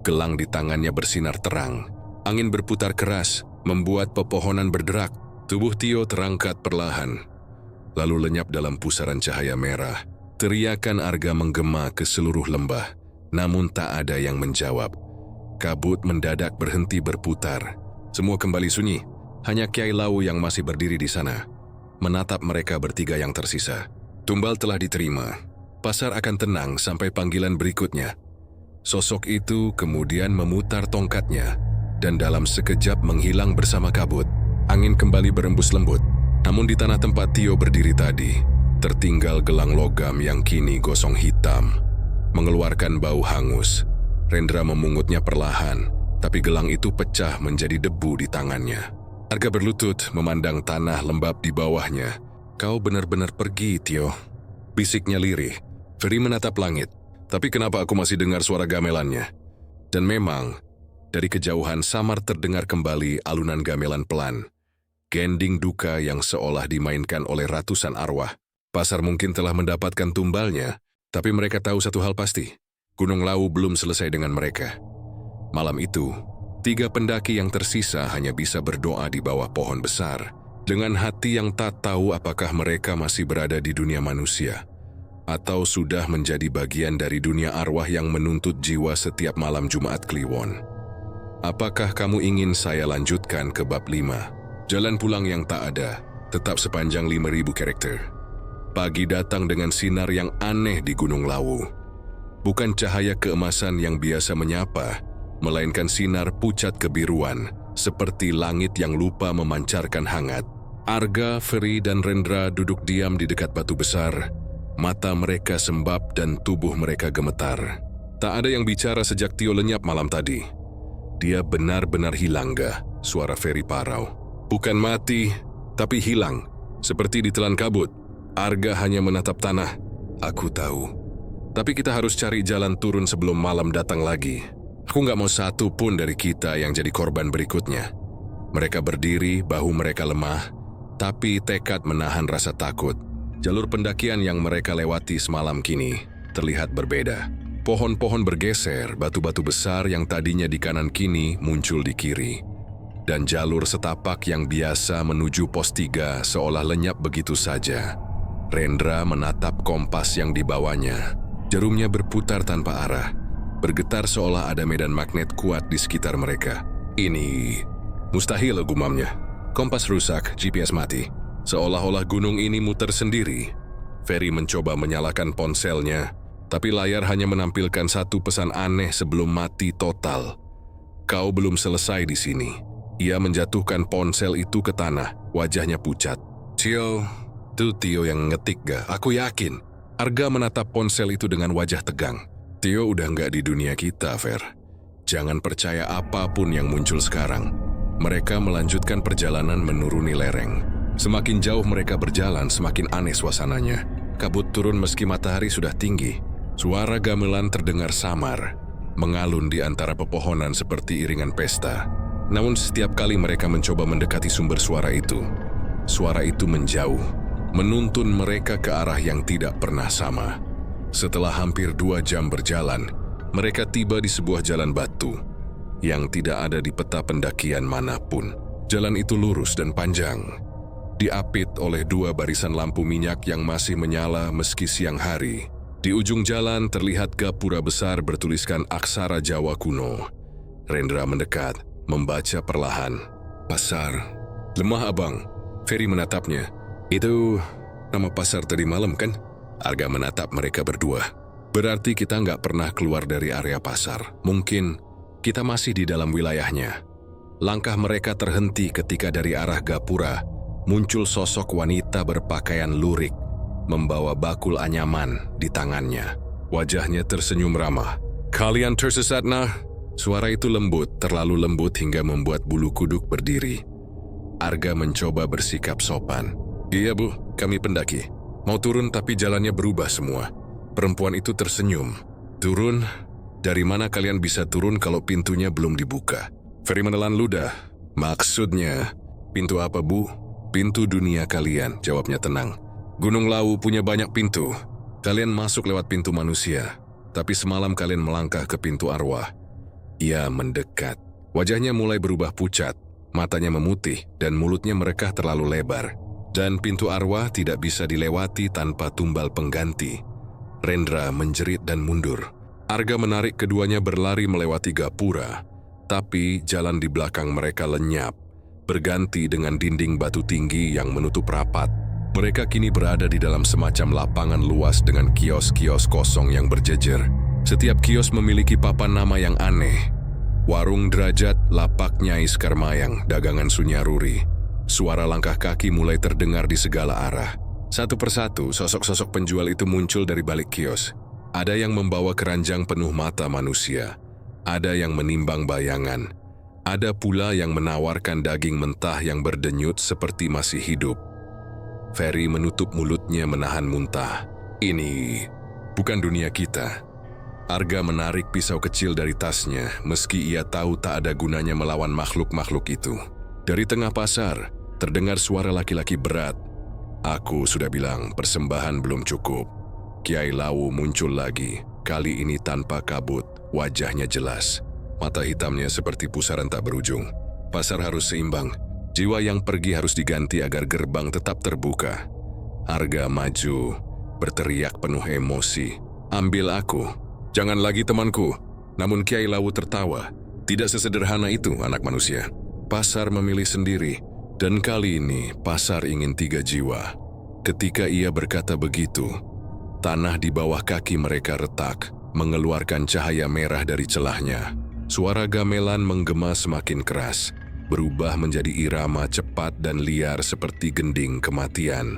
gelang di tangannya bersinar terang. Angin berputar keras, membuat pepohonan berderak. Tubuh Tio terangkat perlahan, lalu lenyap dalam pusaran cahaya merah. Teriakan Arga menggema ke seluruh lembah, namun tak ada yang menjawab. Kabut mendadak berhenti berputar. Semua kembali sunyi. Hanya Kiai Lawu yang masih berdiri di sana, menatap mereka bertiga yang tersisa. Tumbal telah diterima. Pasar akan tenang sampai panggilan berikutnya. Sosok itu kemudian memutar tongkatnya, dan dalam sekejap menghilang bersama kabut. Angin kembali berembus lembut. Namun di tanah tempat Tio berdiri tadi, tertinggal gelang logam yang kini gosong hitam, mengeluarkan bau hangus. Rendra memungutnya perlahan, tapi gelang itu pecah menjadi debu di tangannya. Arga berlutut memandang tanah lembab di bawahnya. Kau benar-benar pergi, Tio, bisiknya lirih. Ferry menatap langit. Tapi kenapa aku masih dengar suara gamelannya? Dan memang, dari kejauhan samar terdengar kembali alunan gamelan pelan. Gending duka yang seolah dimainkan oleh ratusan arwah. Pasar mungkin telah mendapatkan tumbalnya, tapi mereka tahu satu hal pasti. Gunung Lawu belum selesai dengan mereka. Malam itu, 3 pendaki yang tersisa hanya bisa berdoa di bawah pohon besar, dengan hati yang tak tahu apakah mereka masih berada di dunia manusia, atau sudah menjadi bagian dari dunia arwah yang menuntut jiwa setiap malam Jumat Kliwon. Apakah kamu ingin saya lanjutkan ke bab 5? Jalan pulang yang tak ada, tetap sepanjang 5.000 karakter. Pagi datang dengan sinar yang aneh di Gunung Lawu. Bukan cahaya keemasan yang biasa menyapa, melainkan sinar pucat kebiruan, seperti langit yang lupa memancarkan hangat. Arga, Ferry, dan Rendra duduk diam di dekat batu besar. Mata mereka sembab dan tubuh mereka gemetar. Tak ada yang bicara sejak Tio lenyap malam tadi. Dia benar-benar hilang, gak? Suara Ferry parau. Bukan mati, tapi hilang. Seperti ditelan kabut. Arga hanya menatap tanah. Aku tahu. Tapi kita harus cari jalan turun sebelum malam datang lagi. Aku nggak mau satu pun dari kita yang jadi korban berikutnya. Mereka berdiri, bahu mereka lemah, tapi tekad menahan rasa takut. Jalur pendakian yang mereka lewati semalam kini terlihat berbeda. Pohon-pohon bergeser, batu-batu besar yang tadinya di kanan kini muncul di kiri. Dan jalur setapak yang biasa menuju pos 3 seolah lenyap begitu saja. Rendra menatap kompas yang dibawanya. Jarumnya berputar tanpa arah, bergetar seolah ada medan magnet kuat di sekitar mereka. Ini mustahil, gumamnya. Kompas rusak, GPS mati. Seolah-olah gunung ini muter sendiri. Ferry mencoba menyalakan ponselnya, tapi layar hanya menampilkan satu pesan aneh sebelum mati total. Kau belum selesai di sini. Ia menjatuhkan ponsel itu ke tanah, wajahnya pucat. Tio, itu Tio yang ngetik gak? Aku yakin. Arga menatap ponsel itu dengan wajah tegang. Tio udah nggak di dunia kita, Fer. Jangan percaya apapun yang muncul sekarang. Mereka melanjutkan perjalanan menuruni lereng. Semakin jauh mereka berjalan, semakin aneh suasananya. Kabut turun meski matahari sudah tinggi. Suara gamelan terdengar samar, mengalun di antara pepohonan seperti iringan pesta. Namun setiap kali mereka mencoba mendekati sumber suara itu menjauh, menuntun mereka ke arah yang tidak pernah sama. Setelah hampir 2 jam berjalan, mereka tiba di sebuah jalan batu yang tidak ada di peta pendakian manapun. Jalan itu lurus dan panjang, diapit oleh 2 barisan lampu minyak yang masih menyala meski siang hari. Di ujung jalan terlihat gapura besar bertuliskan aksara Jawa kuno. Rendra mendekat, membaca perlahan. Pasar. Lemah Abang. Ferry menatapnya. Itu nama pasar tadi malam kan? Arga menatap mereka berdua. Berarti kita nggak pernah keluar dari area pasar. Mungkin kita masih di dalam wilayahnya. Langkah mereka terhenti ketika dari arah gapura muncul sosok wanita berpakaian lurik, membawa bakul anyaman di tangannya. Wajahnya tersenyum ramah. Kalian tersesat nah? Suara itu lembut, terlalu lembut hingga membuat bulu kuduk berdiri. Arga mencoba bersikap sopan. Iya Bu, kami pendaki. Mau turun tapi jalannya berubah semua. Perempuan itu tersenyum. Turun? Dari mana kalian bisa turun kalau pintunya belum dibuka? Ferry menelan ludah. Maksudnya, pintu apa Bu? Pintu dunia kalian, jawabnya tenang. Gunung Lawu punya banyak pintu. Kalian masuk lewat pintu manusia, tapi semalam kalian melangkah ke pintu arwah. Ia mendekat. Wajahnya mulai berubah pucat, matanya memutih dan mulutnya merekah terlalu lebar. Dan pintu arwah tidak bisa dilewati tanpa tumbal pengganti. Rendra menjerit dan mundur. Arga menarik keduanya berlari melewati gapura, tapi jalan di belakang mereka lenyap, berganti dengan dinding batu tinggi yang menutup rapat. Mereka kini berada di dalam semacam lapangan luas dengan kios-kios kosong yang berjejer. Setiap kios memiliki papan nama yang aneh. Warung Derajat, Lapak Nyai Sekarmayang, Dagangan Sunyaruri. Suara langkah kaki mulai terdengar di segala arah. Satu persatu, sosok-sosok penjual itu muncul dari balik kios. Ada yang membawa keranjang penuh mata manusia. Ada yang menimbang bayangan. Ada pula yang menawarkan daging mentah yang berdenyut seperti masih hidup. Ferry menutup mulutnya menahan muntah. Ini bukan dunia kita. Arga menarik pisau kecil dari tasnya, meski ia tahu tak ada gunanya melawan makhluk-makhluk itu. Dari tengah pasar, terdengar suara laki-laki berat. Aku sudah bilang persembahan belum cukup. Kiai Lawu muncul lagi, kali ini tanpa kabut, wajahnya jelas. Mata hitamnya seperti pusaran tak berujung. Pasar harus seimbang. Jiwa yang pergi harus diganti agar gerbang tetap terbuka. Arga maju, berteriak penuh emosi. Ambil aku. Jangan lagi temanku. Namun Kiai Lawu tertawa. Tidak sesederhana itu anak manusia. Pasar memilih sendiri. Dan kali ini pasar ingin 3 jiwa. Ketika ia berkata begitu, tanah di bawah kaki mereka retak, mengeluarkan cahaya merah dari celahnya. Suara gamelan menggema semakin keras, berubah menjadi irama cepat dan liar seperti gending kematian.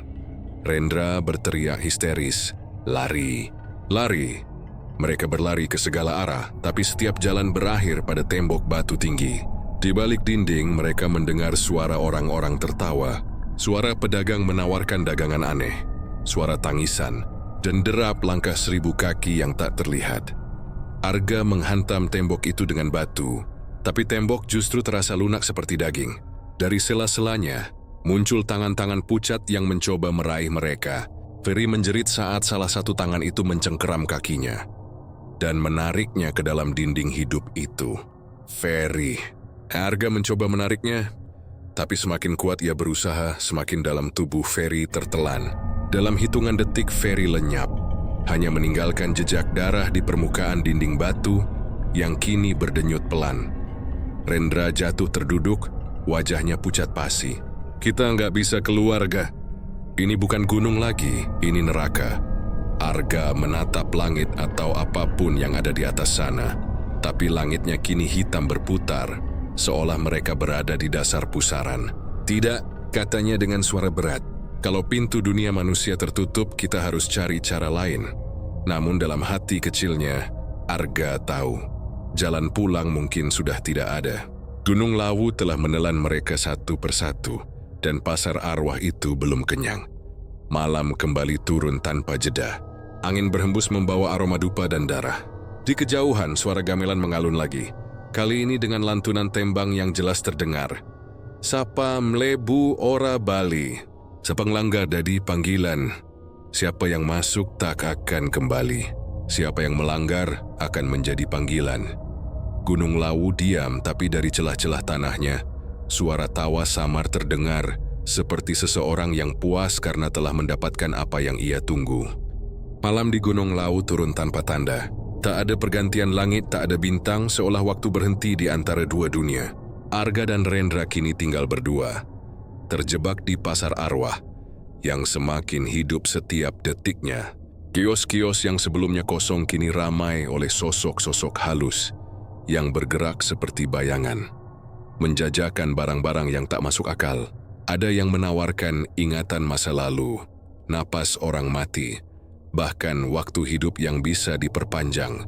Rendra berteriak histeris, "Lari! Lari!" Mereka berlari ke segala arah, tapi setiap jalan berakhir pada tembok batu tinggi. Di balik dinding, mereka mendengar suara orang-orang tertawa, suara pedagang menawarkan dagangan aneh, suara tangisan, dan derap langkah 1000 kaki yang tak terlihat. Arga menghantam tembok itu dengan batu, tapi tembok justru terasa lunak seperti daging. Dari sela-selanya, muncul tangan-tangan pucat yang mencoba meraih mereka. Ferry menjerit saat salah satu tangan itu mencengkeram kakinya. dan menariknya ke dalam dinding hidup itu. Ferry. Arga mencoba menariknya, tapi semakin kuat ia berusaha, semakin dalam tubuh Ferry tertelan. Dalam hitungan detik Ferry lenyap, hanya meninggalkan jejak darah di permukaan dinding batu yang kini berdenyut pelan. Rendra jatuh terduduk, wajahnya pucat pasi. Kita nggak bisa keluar, Ga. Ini bukan gunung lagi, ini neraka. Arga menatap langit atau apapun yang ada di atas sana, tapi langitnya kini hitam berputar, seolah mereka berada di dasar pusaran. Tidak, katanya dengan suara berat. Kalau pintu dunia manusia tertutup, kita harus cari cara lain. Namun dalam hati kecilnya, Arga tahu, jalan pulang mungkin sudah tidak ada. Gunung Lawu telah menelan mereka satu persatu, dan pasar arwah itu belum kenyang. Malam kembali turun tanpa jeda. Angin berhembus membawa aroma dupa dan darah. Di kejauhan, suara gamelan mengalun lagi. Kali ini dengan lantunan tembang yang jelas terdengar. Sapa mlebu ora bali. Sepenglanggar dadi panggilan. Siapa yang masuk tak akan kembali. Siapa yang melanggar akan menjadi panggilan. Gunung Lawu diam, tapi dari celah-celah tanahnya, suara tawa samar terdengar, seperti seseorang yang puas karena telah mendapatkan apa yang ia tunggu. Malam di Gunung Lawu turun tanpa tanda. Tak ada pergantian langit, tak ada bintang, seolah waktu berhenti di antara dua dunia. Arga dan Rendra kini tinggal berdua, terjebak di pasar arwah, yang semakin hidup setiap detiknya. Kios-kios yang sebelumnya kosong kini ramai oleh sosok-sosok halus, yang bergerak seperti bayangan, menjajakan barang-barang yang tak masuk akal. Ada yang menawarkan ingatan masa lalu, napas orang mati, bahkan waktu hidup yang bisa diperpanjang.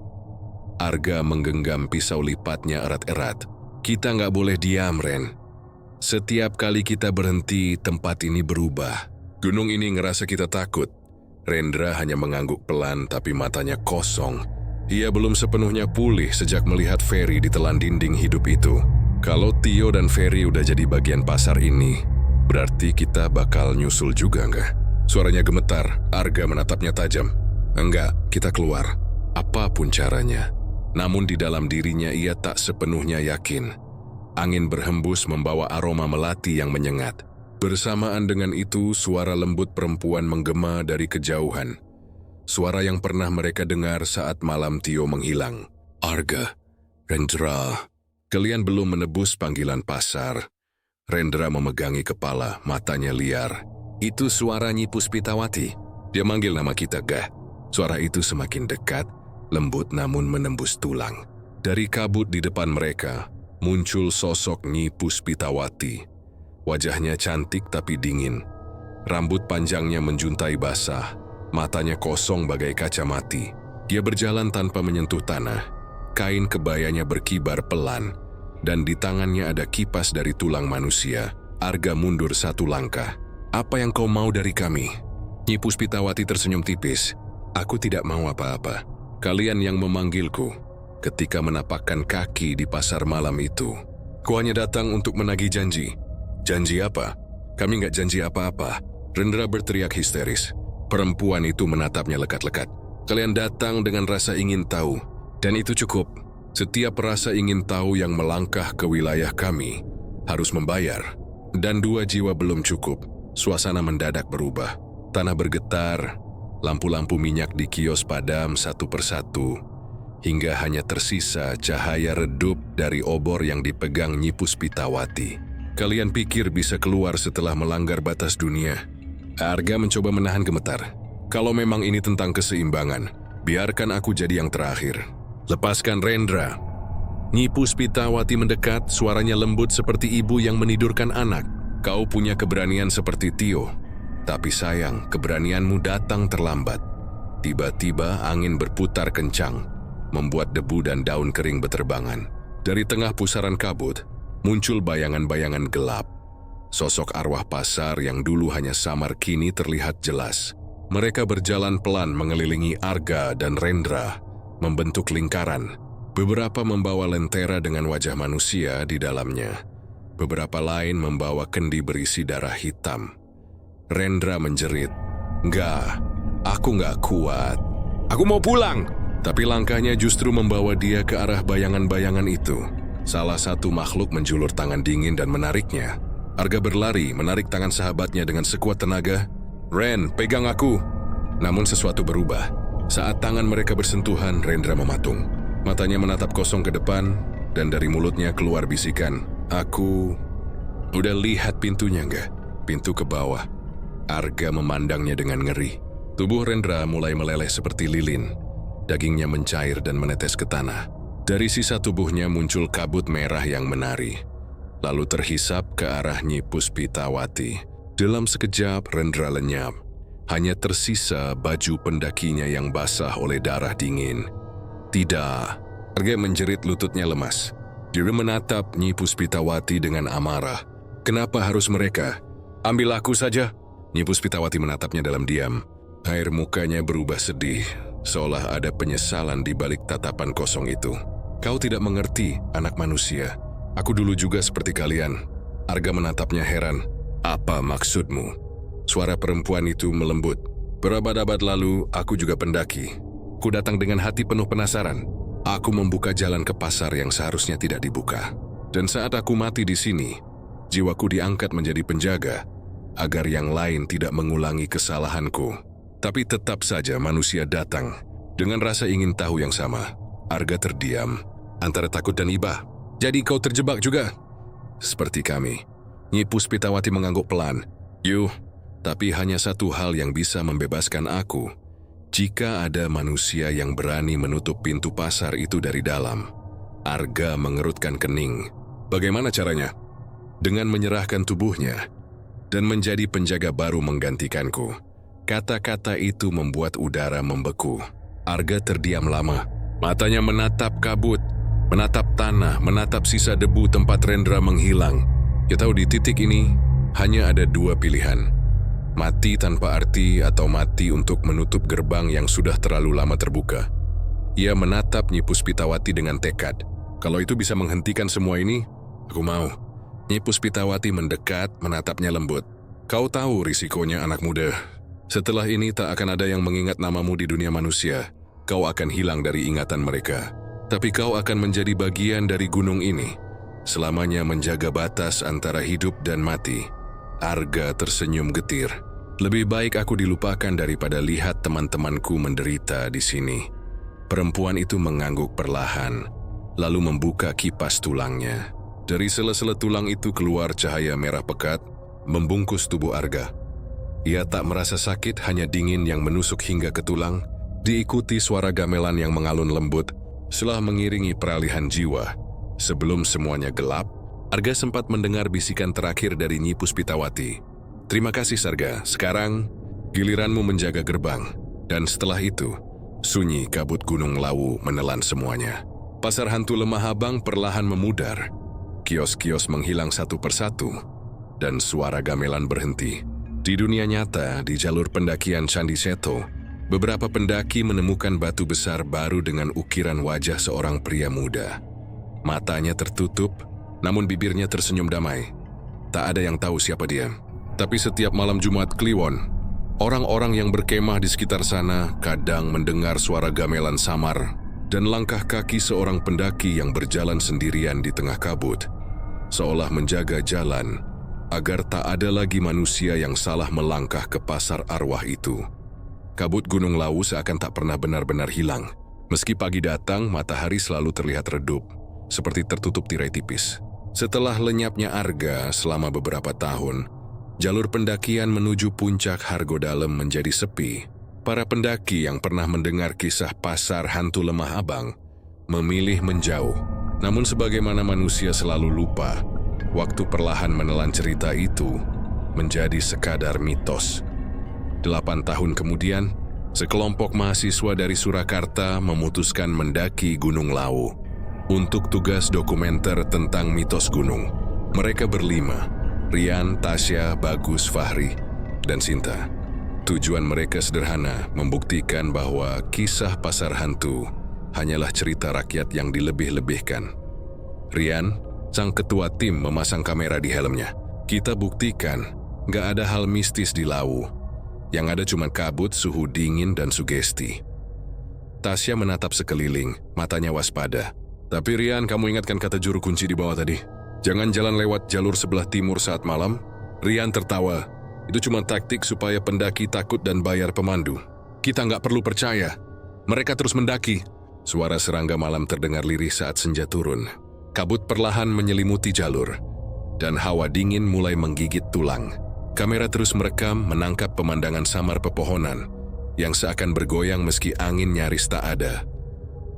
Arga menggenggam pisau lipatnya erat-erat. Kita nggak boleh diam, Ren. Setiap kali kita berhenti, tempat ini berubah. Gunung ini ngerasa kita takut. Rendra hanya mengangguk pelan, tapi matanya kosong. Ia belum sepenuhnya pulih sejak melihat Ferry ditelan dinding hidup itu. Kalau Tio dan Ferry udah jadi bagian pasar ini, berarti kita bakal nyusul juga nggak? Suaranya gemetar, Arga menatapnya tajam. Enggak, kita keluar. Apapun caranya. Namun di dalam dirinya ia tak sepenuhnya yakin. Angin berhembus membawa aroma melati yang menyengat. Bersamaan dengan itu, suara lembut perempuan menggema dari kejauhan. Suara yang pernah mereka dengar saat malam Tio menghilang. Arga, Rendra, kalian belum menebus panggilan pasar. Rendra memegangi kepala, matanya liar. Itu suara Nyi Puspitawati. Dia manggil nama kita, Gah. Suara itu semakin dekat, lembut namun menembus tulang. Dari kabut di depan mereka, muncul sosok Nyi Puspitawati. Wajahnya cantik tapi dingin. Rambut panjangnya menjuntai basah. Matanya kosong bagai kaca mati. Dia berjalan tanpa menyentuh tanah. Kain kebayanya berkibar pelan, dan di tangannya ada kipas dari tulang manusia. Arga mundur satu langkah. Apa yang kau mau dari kami? Nyi Puspitawati tersenyum tipis. Aku tidak mau apa-apa. Kalian yang memanggilku ketika menapakkan kaki di pasar malam itu. Ku hanya datang untuk menagih janji. Janji apa? Kami nggak janji apa-apa. Rendra berteriak histeris. Perempuan itu menatapnya lekat-lekat. Kalian datang dengan rasa ingin tahu, dan itu cukup. Setiap rasa ingin tahu yang melangkah ke wilayah kami harus membayar. Dan 2 jiwa belum cukup. Suasana mendadak berubah. Tanah bergetar, lampu-lampu minyak di kios padam satu persatu, hingga hanya tersisa cahaya redup dari obor yang dipegang Nyi Puspitawati. Kalian pikir bisa keluar setelah melanggar batas dunia? Arga mencoba menahan gemetar. Kalau memang ini tentang keseimbangan, biarkan aku jadi yang terakhir. Lepaskan Rendra. Nyi Puspitawati mendekat, suaranya lembut seperti ibu yang menidurkan anak. Kau punya keberanian seperti Tio, tapi sayang, keberanianmu datang terlambat. Tiba-tiba angin berputar kencang, membuat debu dan daun kering beterbangan. Dari tengah pusaran kabut, muncul bayangan-bayangan gelap. Sosok arwah pasar yang dulu hanya samar kini terlihat jelas. Mereka berjalan pelan mengelilingi Arga dan Rendra, membentuk lingkaran. Beberapa membawa lentera dengan wajah manusia di dalamnya. Beberapa lain membawa kendi berisi darah hitam. Rendra menjerit, "Enggak, aku nggak kuat. Aku mau pulang." Tapi langkahnya justru membawa dia ke arah bayangan-bayangan itu. Salah satu makhluk menjulur tangan dingin dan menariknya. Arga berlari, menarik tangan sahabatnya dengan sekuat tenaga. "Ren, pegang aku!" Namun sesuatu berubah. Saat tangan mereka bersentuhan, Rendra mematung. Matanya menatap kosong ke depan, dan dari mulutnya keluar bisikan, "Aku..." "Udah lihat pintunya nggak? Pintu ke bawah." Arga memandangnya dengan ngeri. Tubuh Rendra mulai meleleh seperti lilin. Dagingnya mencair dan menetes ke tanah. Dari sisa tubuhnya muncul kabut merah yang menari. Lalu terhisap ke arah Nyi Puspitawati. Dalam sekejap, Rendra lenyap. Hanya tersisa baju pendakinya yang basah oleh darah dingin. "Tidak." Arga menjerit, lututnya lemas. Dia menatap Nyi Puspitawati dengan amarah. "Kenapa harus mereka? Ambil aku saja." Nyi Puspitawati menatapnya dalam diam. Air mukanya berubah sedih, seolah ada penyesalan di balik tatapan kosong itu. "Kau tidak mengerti, anak manusia. Aku dulu juga seperti kalian." Arga menatapnya heran. "Apa maksudmu?" Suara perempuan itu melembut. "Berabad-abad lalu, aku juga pendaki. Ku datang dengan hati penuh penasaran. Aku membuka jalan ke pasar yang seharusnya tidak dibuka. Dan saat aku mati di sini, jiwaku diangkat menjadi penjaga, agar yang lain tidak mengulangi kesalahanku. Tapi tetap saja manusia datang dengan rasa ingin tahu yang sama." Arga terdiam, antara takut dan iba. "Jadi kau terjebak juga?" "Seperti kami." Nyi Puspitawati mengangguk pelan. Tapi hanya satu hal yang bisa membebaskan aku. Jika ada manusia yang berani menutup pintu pasar itu dari dalam." Arga mengerutkan kening. "Bagaimana caranya?" "Dengan menyerahkan tubuhnya dan menjadi penjaga baru menggantikanku." Kata-kata itu membuat udara membeku. Arga terdiam lama. Matanya menatap kabut, menatap tanah, menatap sisa debu tempat Rendra menghilang. Dia tahu di titik ini hanya ada dua pilihan. Mati tanpa arti atau mati untuk menutup gerbang yang sudah terlalu lama terbuka. Ia menatap Nyi Puspitawati dengan tekad. "Kalau itu bisa menghentikan semua ini, aku mau." Nyi Puspitawati mendekat, menatapnya lembut. "Kau tahu risikonya, anak muda. Setelah ini tak akan ada yang mengingat namamu di dunia manusia. Kau akan hilang dari ingatan mereka. Tapi kau akan menjadi bagian dari gunung ini, selamanya menjaga batas antara hidup dan mati." Arga tersenyum getir. "Lebih baik aku dilupakan daripada lihat teman-temanku menderita di sini." Perempuan itu mengangguk perlahan, lalu membuka kipas tulangnya. Dari sela-sela tulang itu keluar cahaya merah pekat, membungkus tubuh Arga. Ia tak merasa sakit, hanya dingin yang menusuk hingga ke tulang, diikuti suara gamelan yang mengalun lembut, setelah mengiringi peralihan jiwa. Sebelum semuanya gelap, Arga sempat mendengar bisikan terakhir dari Nyi Puspitawati. "Terima kasih, Sarga. Sekarang, giliranmu menjaga gerbang." Dan setelah itu, sunyi kabut Gunung Lawu menelan semuanya. Pasar hantu Lemah Abang perlahan memudar. Kios-kios menghilang satu persatu, dan suara gamelan berhenti. Di dunia nyata, di jalur pendakian Candi Seto, beberapa pendaki menemukan batu besar baru dengan ukiran wajah seorang pria muda. Matanya tertutup, namun bibirnya tersenyum damai. Tak ada yang tahu siapa dia. Tapi setiap malam Jumat Kliwon, orang-orang yang berkemah di sekitar sana kadang mendengar suara gamelan samar dan langkah kaki seorang pendaki yang berjalan sendirian di tengah kabut, seolah menjaga jalan agar tak ada lagi manusia yang salah melangkah ke pasar arwah itu. Kabut Gunung Lawu seakan tak pernah benar-benar hilang. Meski pagi datang, matahari selalu terlihat redup, seperti tertutup tirai tipis. Setelah lenyapnya Arga selama beberapa tahun, jalur pendakian menuju puncak Hargodalem menjadi sepi. Para pendaki yang pernah mendengar kisah pasar hantu Lemah Abang memilih menjauh. Namun sebagaimana manusia selalu lupa, waktu perlahan menelan cerita itu menjadi sekadar mitos. 8 tahun kemudian, sekelompok mahasiswa dari Surakarta memutuskan mendaki Gunung Lawu untuk tugas dokumenter tentang mitos gunung. Mereka berlima, Rian, Tasya, Bagus, Fahri, dan Sinta. Tujuan mereka sederhana, membuktikan bahwa kisah pasar hantu hanyalah cerita rakyat yang dilebih-lebihkan. Rian, sang ketua tim, memasang kamera di helmnya. "Kita buktikan, gak ada hal mistis di Lawu. Yang ada cuma kabut, suhu dingin, dan sugesti." Tasya menatap sekeliling, matanya waspada. Tapi Rian, kamu ingatkan kata juru kunci di bawah tadi? Jangan jalan lewat jalur sebelah timur saat malam? Rian tertawa. Itu cuma taktik supaya pendaki takut dan bayar pemandu. Kita nggak perlu percaya. Mereka terus mendaki. Suara serangga malam terdengar lirih saat senja turun. Kabut perlahan menyelimuti jalur, dan hawa dingin mulai menggigit tulang. Kamera terus merekam menangkap pemandangan samar pepohonan yang seakan bergoyang meski angin nyaris tak ada.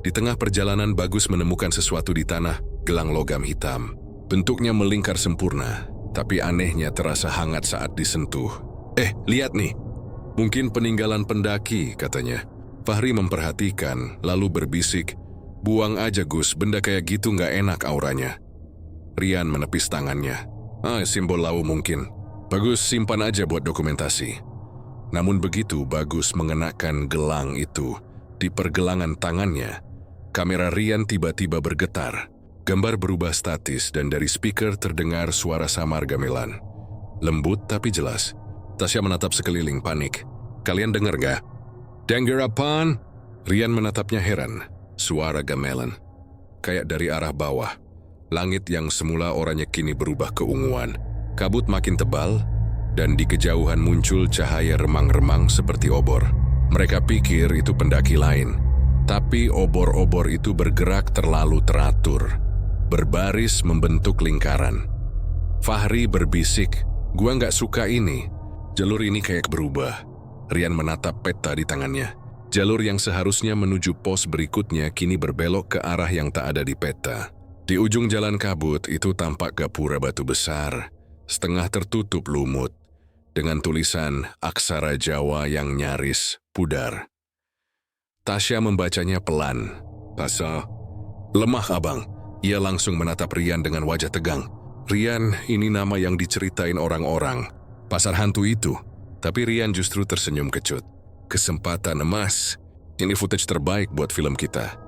Di tengah perjalanan Bagus menemukan sesuatu di tanah, gelang logam hitam. Bentuknya melingkar sempurna, tapi anehnya terasa hangat saat disentuh. Lihat nih. Mungkin peninggalan pendaki, katanya. Fahri memperhatikan, lalu berbisik, buang aja Gus, benda kayak gitu nggak enak auranya. Rian menepis tangannya. Simbol Lawu mungkin. Bagus, simpan aja buat dokumentasi. Namun begitu Bagus mengenakan gelang itu, di pergelangan tangannya, kamera Rian tiba-tiba bergetar. Gambar berubah statis dan dari speaker terdengar suara samar gamelan. Lembut tapi jelas. Tasya menatap sekeliling panik. Kalian dengar gak? Dengar apaan? Rian menatapnya heran. Suara gamelan. Kayak dari arah bawah. Langit yang semula oranye kini berubah keunguan. Kabut makin tebal, dan di kejauhan muncul cahaya remang-remang seperti obor. Mereka pikir itu pendaki lain, tapi obor-obor itu bergerak terlalu teratur, berbaris membentuk lingkaran. Fahri berbisik, "Gua nggak suka ini. Jalur ini kayak berubah." Rian menatap peta di tangannya. Jalur yang seharusnya menuju pos berikutnya kini berbelok ke arah yang tak ada di peta. Di ujung jalan kabut itu tampak gapura batu besar, setengah tertutup lumut, dengan tulisan aksara Jawa yang nyaris pudar. Tasya membacanya pelan. "Tasya, lemah abang." Ia langsung menatap Rian dengan wajah tegang. "Rian, ini nama yang diceritain orang-orang. Pasar hantu itu." Tapi Rian justru tersenyum kecut. "Kesempatan emas. Ini footage terbaik buat film kita."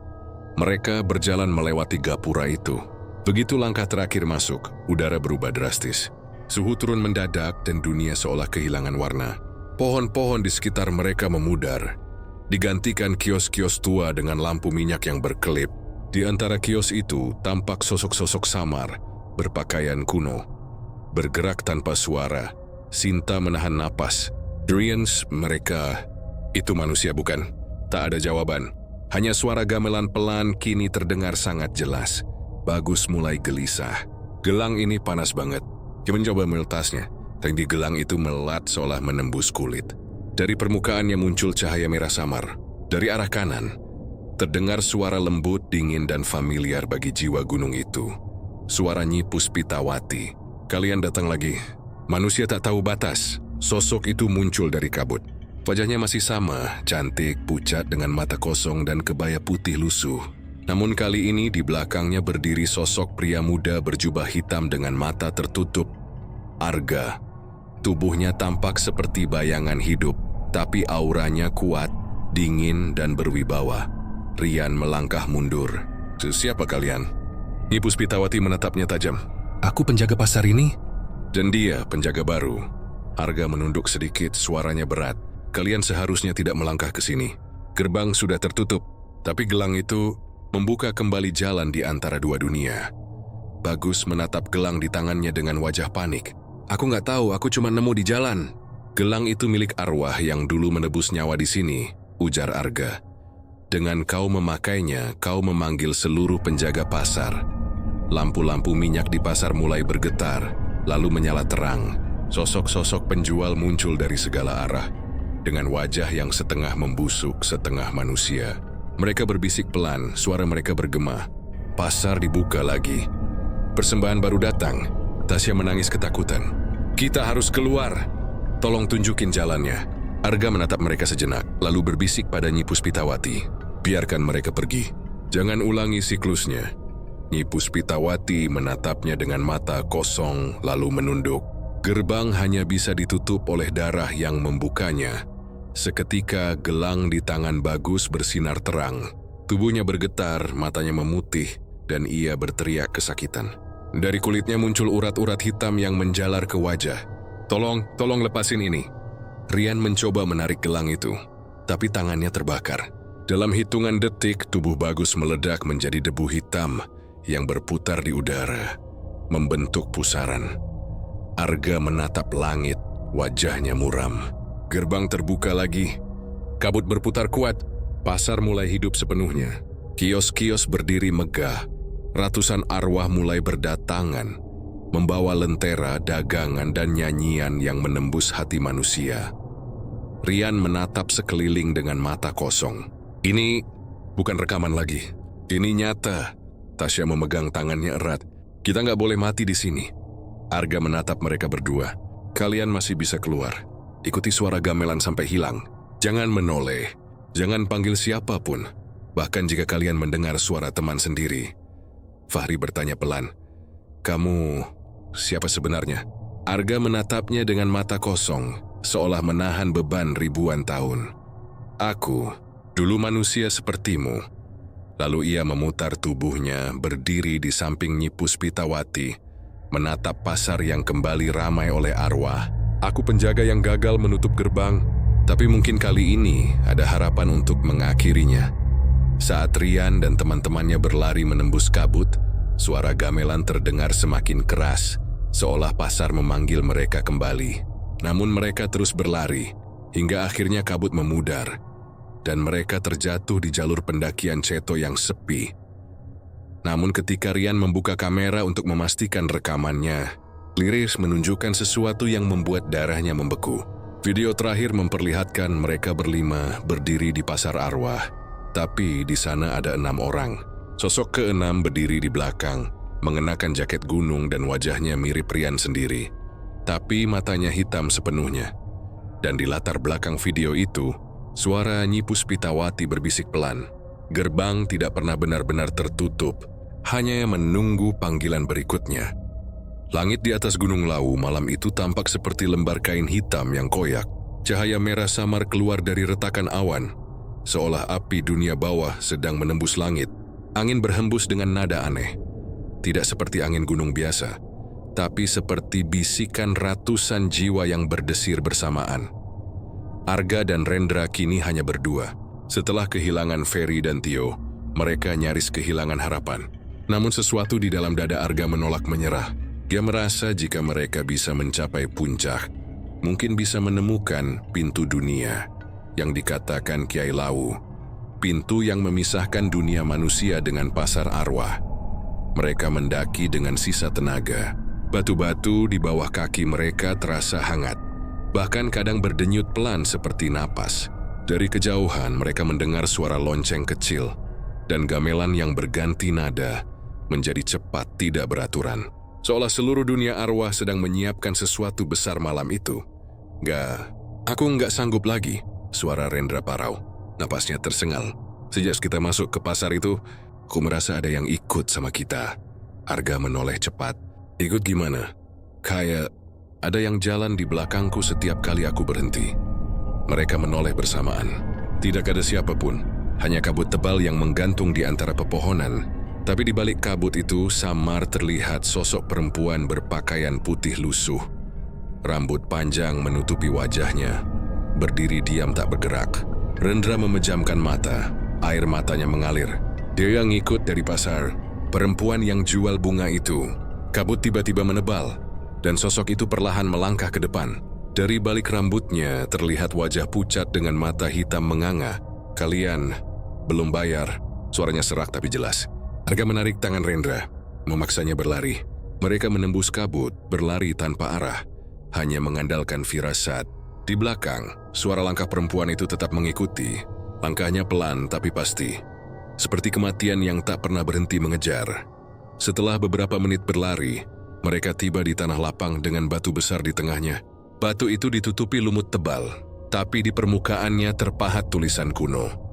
Mereka berjalan melewati gapura itu. Begitu langkah terakhir masuk, udara berubah drastis. Suhu turun mendadak dan dunia seolah kehilangan warna. Pohon-pohon di sekitar mereka memudar, digantikan kios-kios tua dengan lampu minyak yang berkelip. Di antara kios itu tampak sosok-sosok samar, berpakaian kuno, bergerak tanpa suara. Sinta menahan napas. Rians, mereka itu manusia bukan? Tak ada jawaban. Hanya suara gamelan pelan kini terdengar sangat jelas. Bagus mulai gelisah. Gelang ini panas banget. Dia mencoba meletasnya, dan di gelang itu melat seolah menembus kulit. Dari permukaannya muncul cahaya merah samar. Dari arah kanan, terdengar suara lembut, dingin, dan familiar bagi jiwa gunung itu. Suara Nyi Puspitawati. "Kalian datang lagi." Manusia tak tahu batas. Sosok itu muncul dari kabut. Wajahnya masih sama, cantik, pucat dengan mata kosong dan kebaya putih lusuh. Namun kali ini di belakangnya berdiri sosok pria muda berjubah hitam dengan mata tertutup. Arga. Tubuhnya tampak seperti bayangan hidup, tapi auranya kuat, dingin, dan berwibawa. Rian melangkah mundur. "Siapa kalian?" Nyi Puspitawati menatapnya tajam. "Aku penjaga pasar ini." "Dan dia penjaga baru." Arga menunduk sedikit, suaranya berat. "Kalian seharusnya tidak melangkah ke sini. Gerbang sudah tertutup, tapi gelang itu membuka kembali jalan di antara dua dunia." Bagus menatap gelang di tangannya dengan wajah panik. "Aku nggak tahu, aku cuma nemu di jalan." "Gelang itu milik arwah yang dulu menebus nyawa di sini," ujar Arga. "Dengan kau memakainya, kau memanggil seluruh penjaga pasar." Lampu-lampu minyak di pasar mulai bergetar, lalu menyala terang. Sosok-sosok penjual muncul dari segala arah, dengan wajah yang setengah membusuk, setengah manusia. Mereka berbisik pelan, suara mereka bergema. Pasar dibuka lagi. Persembahan baru datang. Tasya menangis ketakutan. "Kita harus keluar. Tolong tunjukin jalannya." Arga menatap mereka sejenak, lalu berbisik pada Nyi Puspitawati. "Biarkan mereka pergi. Jangan ulangi siklusnya." Nyi Puspitawati menatapnya dengan mata kosong, lalu menunduk. Gerbang hanya bisa ditutup oleh darah yang membukanya. Seketika gelang di tangan Bagus bersinar terang. Tubuhnya bergetar, matanya memutih, dan ia berteriak kesakitan. Dari kulitnya muncul urat-urat hitam yang menjalar ke wajah. Tolong lepasin ini." Rian mencoba menarik gelang itu, tapi tangannya terbakar. Dalam hitungan detik, tubuh Bagus meledak menjadi debu hitam yang berputar di udara, membentuk pusaran. Arga menatap langit, wajahnya muram. Gerbang terbuka lagi. Kabut berputar kuat. Pasar mulai hidup sepenuhnya. Kios-kios berdiri megah. Ratusan arwah mulai berdatangan, membawa lentera, dagangan, dan nyanyian yang menembus hati manusia. Rian menatap sekeliling dengan mata kosong. Ini bukan rekaman lagi. Ini nyata. Tasya memegang tangannya erat. Kita nggak boleh mati di sini. Arga menatap mereka berdua. Kalian masih bisa keluar. Ikuti suara gamelan sampai hilang. Jangan menoleh. Jangan panggil siapapun. Bahkan jika kalian mendengar suara teman sendiri. Fahri bertanya pelan. Kamu siapa sebenarnya? Arga menatapnya dengan mata kosong, seolah menahan beban ribuan tahun. Aku, dulu manusia sepertimu. Lalu ia memutar tubuhnya, berdiri di samping Nyi Puspitawati, menatap pasar yang kembali ramai oleh arwah. Aku penjaga yang gagal menutup gerbang, tapi mungkin kali ini ada harapan untuk mengakhirinya. Saat Rian dan teman-temannya berlari menembus kabut, suara gamelan terdengar semakin keras, seolah pasar memanggil mereka kembali. Namun mereka terus berlari, hingga akhirnya kabut memudar, dan mereka terjatuh di jalur pendakian Ceto yang sepi. Namun ketika Rian membuka kamera untuk memastikan rekamannya, Liris menunjukkan sesuatu yang membuat darahnya membeku. Video terakhir memperlihatkan mereka berlima berdiri di pasar arwah, tapi di sana ada 6 orang. Sosok ke-6 berdiri di belakang, mengenakan jaket gunung dan wajahnya mirip Rian sendiri. Tapi matanya hitam sepenuhnya. Dan di latar belakang video itu, suara Nyi Puspitawati berbisik pelan. Gerbang tidak pernah benar-benar tertutup, hanya menunggu panggilan berikutnya. Langit di atas Gunung Lawu malam itu tampak seperti lembar kain hitam yang koyak. Cahaya merah samar keluar dari retakan awan, seolah api dunia bawah sedang menembus langit. Angin berhembus dengan nada aneh. Tidak seperti angin gunung biasa, tapi seperti bisikan ratusan jiwa yang berdesir bersamaan. Arga dan Rendra kini hanya berdua. Setelah kehilangan Ferry dan Tio, mereka nyaris kehilangan harapan. Namun sesuatu di dalam dada Arga menolak menyerah. Dia merasa jika mereka bisa mencapai puncak, mungkin bisa menemukan pintu dunia yang dikatakan Kiai Lawu, pintu yang memisahkan dunia manusia dengan pasar arwah. Mereka mendaki dengan sisa tenaga. Batu-batu di bawah kaki mereka terasa hangat, bahkan kadang berdenyut pelan seperti napas. Dari kejauhan mereka mendengar suara lonceng kecil dan gamelan yang berganti nada menjadi cepat tidak beraturan. Seolah seluruh dunia arwah sedang menyiapkan sesuatu besar malam itu. Aku nggak sanggup lagi, suara Rendra parau. Napasnya tersengal. Sejak kita masuk ke pasar itu, aku merasa ada yang ikut sama kita. Arga menoleh cepat. Ikut gimana? Kayak ada yang jalan di belakangku setiap kali aku berhenti. Mereka menoleh bersamaan. Tidak ada siapapun, hanya kabut tebal yang menggantung di antara pepohonan. Tapi di balik kabut itu samar terlihat sosok perempuan berpakaian putih lusuh. Rambut panjang menutupi wajahnya. Berdiri diam tak bergerak. Rendra memejamkan mata. Air matanya mengalir. Dia yang ngikut dari pasar. Perempuan yang jual bunga itu. Kabut tiba-tiba menebal. Dan sosok itu perlahan melangkah ke depan. Dari balik rambutnya terlihat wajah pucat dengan mata hitam menganga. Kalian belum bayar. Suaranya serak tapi jelas. Arga menarik tangan Rendra, memaksanya berlari. Mereka menembus kabut, berlari tanpa arah, hanya mengandalkan firasat. Di belakang, suara langkah perempuan itu tetap mengikuti. Langkahnya pelan tapi pasti, seperti kematian yang tak pernah berhenti mengejar. Setelah beberapa menit berlari, mereka tiba di tanah lapang dengan batu besar di tengahnya. Batu itu ditutupi lumut tebal, tapi di permukaannya terpahat tulisan kuno.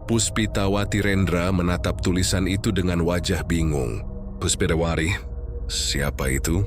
Puspitawati Rendra menatap tulisan itu dengan wajah bingung. Puspitawati? Siapa itu?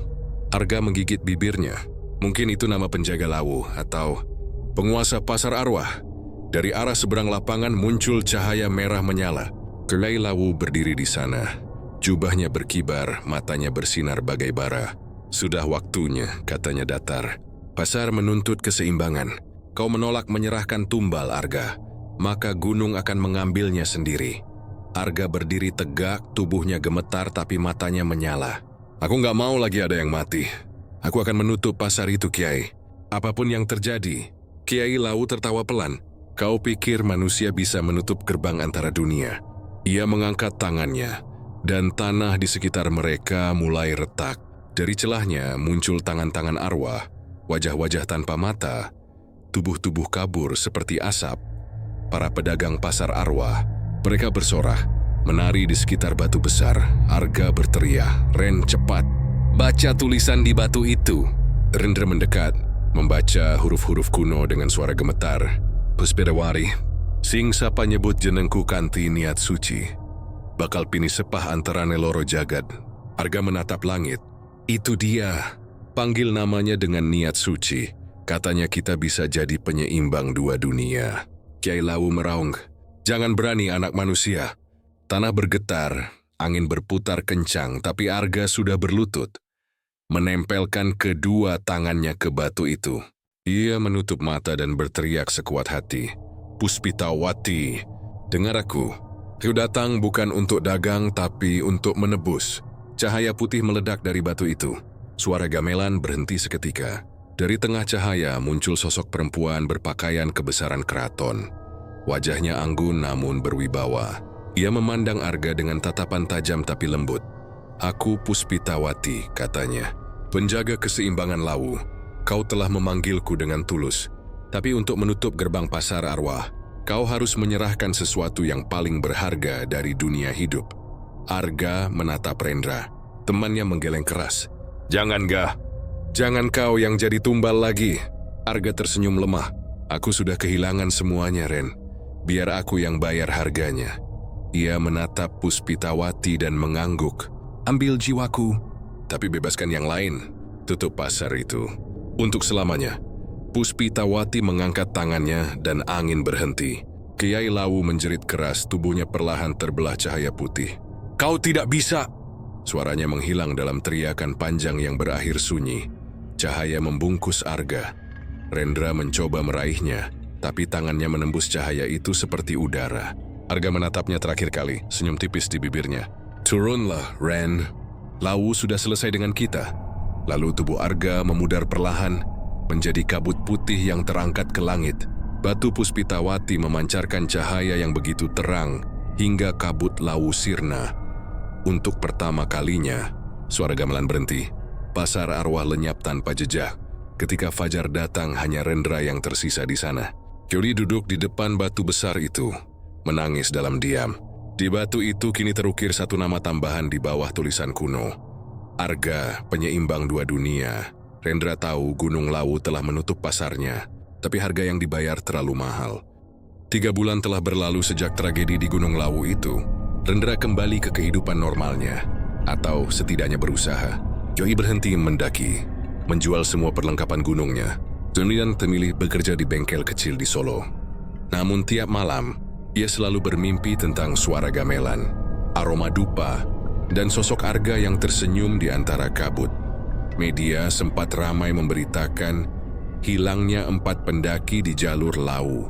Arga menggigit bibirnya. Mungkin itu nama penjaga Lawu atau penguasa pasar arwah. Dari arah seberang lapangan muncul cahaya merah menyala. Kiai Lawu berdiri di sana. Jubahnya berkibar, matanya bersinar bagai bara. Sudah waktunya, katanya datar. Pasar menuntut keseimbangan. Kau menolak menyerahkan tumbal, Arga. maka gunung akan mengambilnya sendiri. Arga berdiri tegak, tubuhnya gemetar tapi matanya menyala. Aku nggak mau lagi ada yang mati. Aku akan menutup pasar itu, Kiai. Apapun yang terjadi. Kiai Lawu tertawa pelan. Kau pikir manusia bisa menutup gerbang antara dunia? Ia mengangkat tangannya, dan tanah di sekitar mereka mulai retak. Dari celahnya muncul tangan-tangan arwah, wajah-wajah tanpa mata, tubuh-tubuh kabur seperti asap. Para pedagang pasar arwah, mereka bersorak, menari di sekitar batu besar. Arga berteriak, "Ren, cepat! Baca tulisan di batu itu!" Rendra mendekat, membaca huruf-huruf kuno dengan suara gemetar. "Puspitawati, sing sapa nyebut jenengku kanti niat suci. Bakal pini sepah antara neloro jagad." Arga menatap langit. "Itu dia. Panggil namanya dengan niat suci. Katanya kita bisa jadi penyeimbang dua dunia." Kiai Lawu meraung, "Jangan berani anak manusia." Tanah bergetar, angin berputar kencang, tapi Arga sudah berlutut, menempelkan kedua tangannya ke batu itu. Ia menutup mata dan berteriak sekuat hati, "Puspitawati, dengar aku. Aku datang bukan untuk dagang, tapi untuk menebus." Cahaya putih meledak dari batu itu. Suara gamelan berhenti seketika. Dari tengah cahaya muncul sosok perempuan berpakaian kebesaran keraton. Wajahnya anggun namun berwibawa. Ia memandang Arga dengan tatapan tajam tapi lembut. "Aku Puspitawati," katanya. "Penjaga keseimbangan Lawu. Kau telah memanggilku dengan tulus. Tapi untuk menutup gerbang pasar arwah, kau harus menyerahkan sesuatu yang paling berharga dari dunia hidup." Arga menatap Rendra. Temannya menggeleng keras. "Jangan, Gah. Jangan kau yang jadi tumbal lagi." Arga tersenyum lemah. "Aku sudah kehilangan semuanya, Ren. Biar aku yang bayar harganya." Ia menatap Puspitawati dan mengangguk. "Ambil jiwaku, tapi bebaskan yang lain. Tutup pasar itu untuk selamanya." Puspitawati mengangkat tangannya dan angin berhenti. Kiai Lawu menjerit keras, tubuhnya perlahan terbelah cahaya putih. "Kau tidak bisa!" Suaranya menghilang dalam teriakan panjang yang berakhir sunyi. Cahaya membungkus Arga. Rendra mencoba meraihnya, tapi tangannya menembus cahaya itu seperti udara. Arga menatapnya terakhir kali, senyum tipis di bibirnya. "Turunlah, Ren. Lawu sudah selesai dengan kita." Lalu tubuh Arga memudar perlahan, menjadi kabut putih yang terangkat ke langit. Batu Puspitawati memancarkan cahaya yang begitu terang, hingga kabut Lawu sirna. Untuk pertama kalinya, suara gamelan berhenti. Pasar arwah lenyap tanpa jejak. Ketika fajar datang, hanya Rendra yang tersisa di sana. Kyori duduk di depan batu besar itu, menangis dalam diam. Di batu itu kini terukir satu nama tambahan di bawah tulisan kuno. Arga, penyeimbang dua dunia. Rendra tahu Gunung Lawu telah menutup pasarnya, tapi harga yang dibayar terlalu mahal. 3 bulan telah berlalu sejak tragedi di Gunung Lawu itu. Rendra kembali ke kehidupan normalnya, atau setidaknya berusaha. Kyoi berhenti mendaki, menjual semua perlengkapan gunungnya. Kemudian memilih bekerja di bengkel kecil di Solo. Namun tiap malam, ia selalu bermimpi tentang suara gamelan, aroma dupa, dan sosok Arga yang tersenyum di antara kabut. Media sempat ramai memberitakan hilangnya 4 pendaki di jalur Lawu.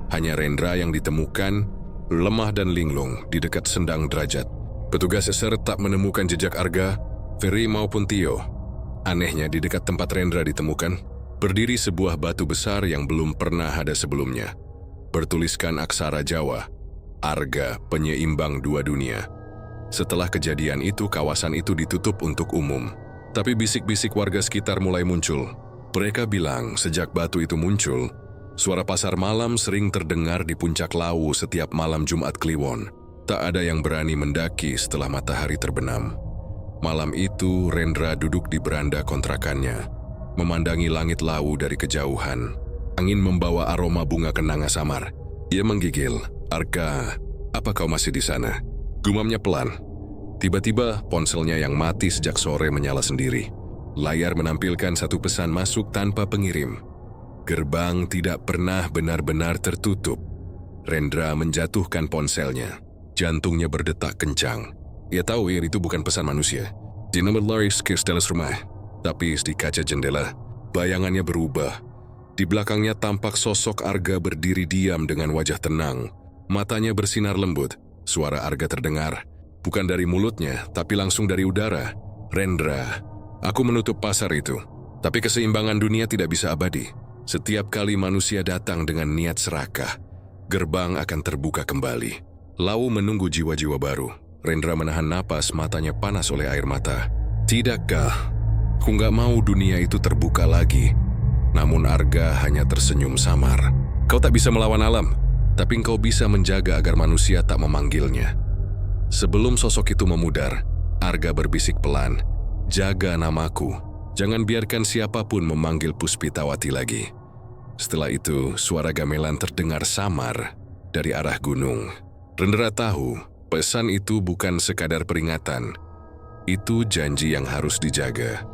Hanya Rendra yang ditemukan, lemah dan linglung di dekat sendang derajat. Petugas SR tak menemukan jejak Arga, Ferry maupun Tio. Anehnya di dekat tempat Rendra ditemukan, berdiri sebuah batu besar yang belum pernah ada sebelumnya. Bertuliskan aksara Jawa, Arga, penyeimbang dua dunia. Setelah kejadian itu, kawasan itu ditutup untuk umum. Tapi bisik-bisik warga sekitar mulai muncul. Mereka bilang sejak batu itu muncul, suara pasar malam sering terdengar di puncak Lawu setiap malam Jumat Kliwon. Tak ada yang berani mendaki setelah matahari terbenam. Malam itu, Rendra duduk di beranda kontrakannya, memandangi langit Lawu dari kejauhan. Angin membawa aroma bunga kenanga samar. Ia menggigil, "Arga, apa kau masih di sana?" Gumamnya pelan. Tiba-tiba, ponselnya yang mati sejak sore menyala sendiri. Layar menampilkan satu pesan masuk tanpa pengirim. Gerbang tidak pernah benar-benar tertutup. Rendra menjatuhkan ponselnya. Jantungnya berdetak kencang. Ia tahu itu bukan pesan manusia. Dia berlari ke setelah rumah. Tapi di kaca jendela, bayangannya berubah. Di belakangnya tampak sosok Arga berdiri diam dengan wajah tenang. Matanya bersinar lembut. Suara Arga terdengar, bukan dari mulutnya, tapi langsung dari udara. Rendra, aku menutup pasar itu. Tapi keseimbangan dunia tidak bisa abadi. Setiap kali manusia datang dengan niat serakah, gerbang akan terbuka kembali. Lau menunggu jiwa-jiwa baru. Rendra menahan napas, matanya panas oleh air mata. Tidakkah? Aku nggak mau dunia itu terbuka lagi. Namun Arga hanya tersenyum samar. Kau tak bisa melawan alam, tapi engkau bisa menjaga agar manusia tak memanggilnya. Sebelum sosok itu memudar, Arga berbisik pelan, jaga namaku. Jangan biarkan siapapun memanggil Puspitawati lagi. Setelah itu, suara gamelan terdengar samar dari arah gunung. Rendra tahu, pesan itu bukan sekadar peringatan. Itu janji yang harus dijaga.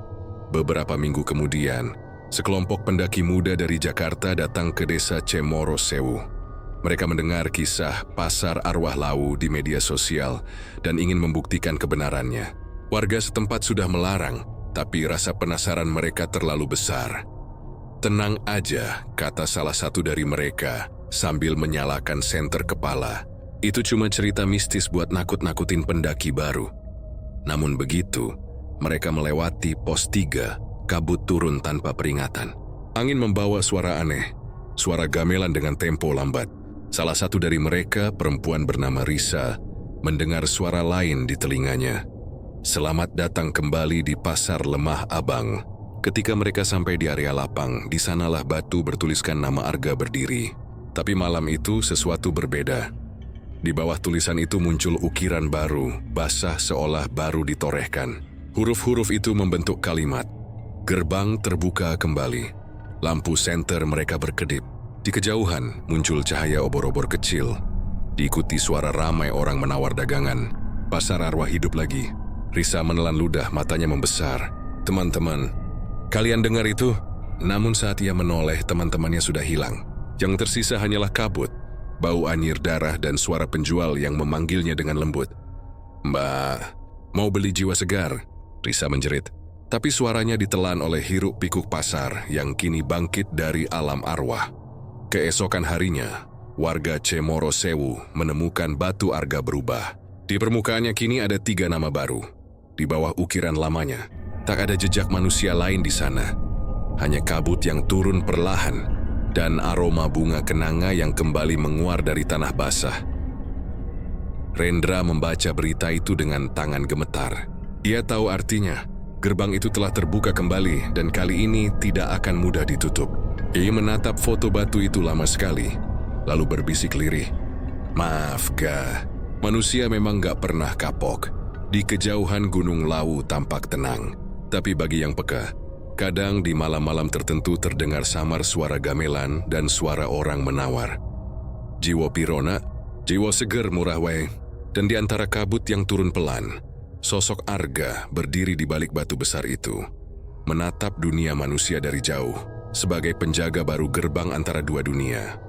Beberapa minggu kemudian, sekelompok pendaki muda dari Jakarta datang ke desa Cemoro Sewu. Mereka mendengar kisah pasar arwah Lau di media sosial dan ingin membuktikan kebenarannya. Warga setempat sudah melarang, tapi rasa penasaran mereka terlalu besar. Tenang aja, kata salah satu dari mereka sambil menyalakan senter kepala. Itu cuma cerita mistis buat nakut-nakutin pendaki baru. Namun begitu, mereka melewati pos 3, kabut turun tanpa peringatan. Angin membawa suara aneh, suara gamelan dengan tempo lambat. Salah satu dari mereka, perempuan bernama Risa, mendengar suara lain di telinganya. Selamat datang kembali di Pasar Lemah Abang. Ketika mereka sampai di area lapang, di sanalah batu bertuliskan nama Arga berdiri. Tapi malam itu sesuatu berbeda. Di bawah tulisan itu muncul ukiran baru, basah seolah baru ditorehkan. Huruf-huruf itu membentuk kalimat. Gerbang terbuka kembali. Lampu senter mereka berkedip. Di kejauhan muncul cahaya obor-obor kecil. Diikuti suara ramai orang menawar dagangan. Pasar arwah hidup lagi. Risa menelan ludah, matanya membesar. Teman-teman, kalian dengar itu? Namun saat ia menoleh, teman-temannya sudah hilang. Yang tersisa hanyalah kabut, bau anyir darah dan suara penjual yang memanggilnya dengan lembut. Mbak, mau beli jiwa segar? Risa menjerit. Tapi suaranya ditelan oleh hiruk pikuk pasar yang kini bangkit dari alam arwah. Keesokan harinya, warga Cemoro Sewu menemukan batu Arga berubah. Di permukaannya kini ada 3 nama baru. Di bawah ukiran lamanya, tak ada jejak manusia lain di sana. Hanya kabut yang turun perlahan dan aroma bunga kenanga yang kembali menguar dari tanah basah. Rendra membaca berita itu dengan tangan gemetar. Ia tahu artinya, gerbang itu telah terbuka kembali dan kali ini tidak akan mudah ditutup. Ia menatap foto batu itu lama sekali, lalu berbisik lirih. Maaf, Ga. Manusia memang gak pernah kapok. Di kejauhan Gunung Lau tampak tenang. Tapi bagi yang peka, kadang di malam-malam tertentu terdengar samar suara gamelan dan suara orang menawar. Jiwa pirona, jiwa seger murah wae. Dan di antara kabut yang turun pelan, sosok Arga berdiri di balik batu besar itu, menatap dunia manusia dari jauh, sebagai penjaga baru gerbang antara dua dunia.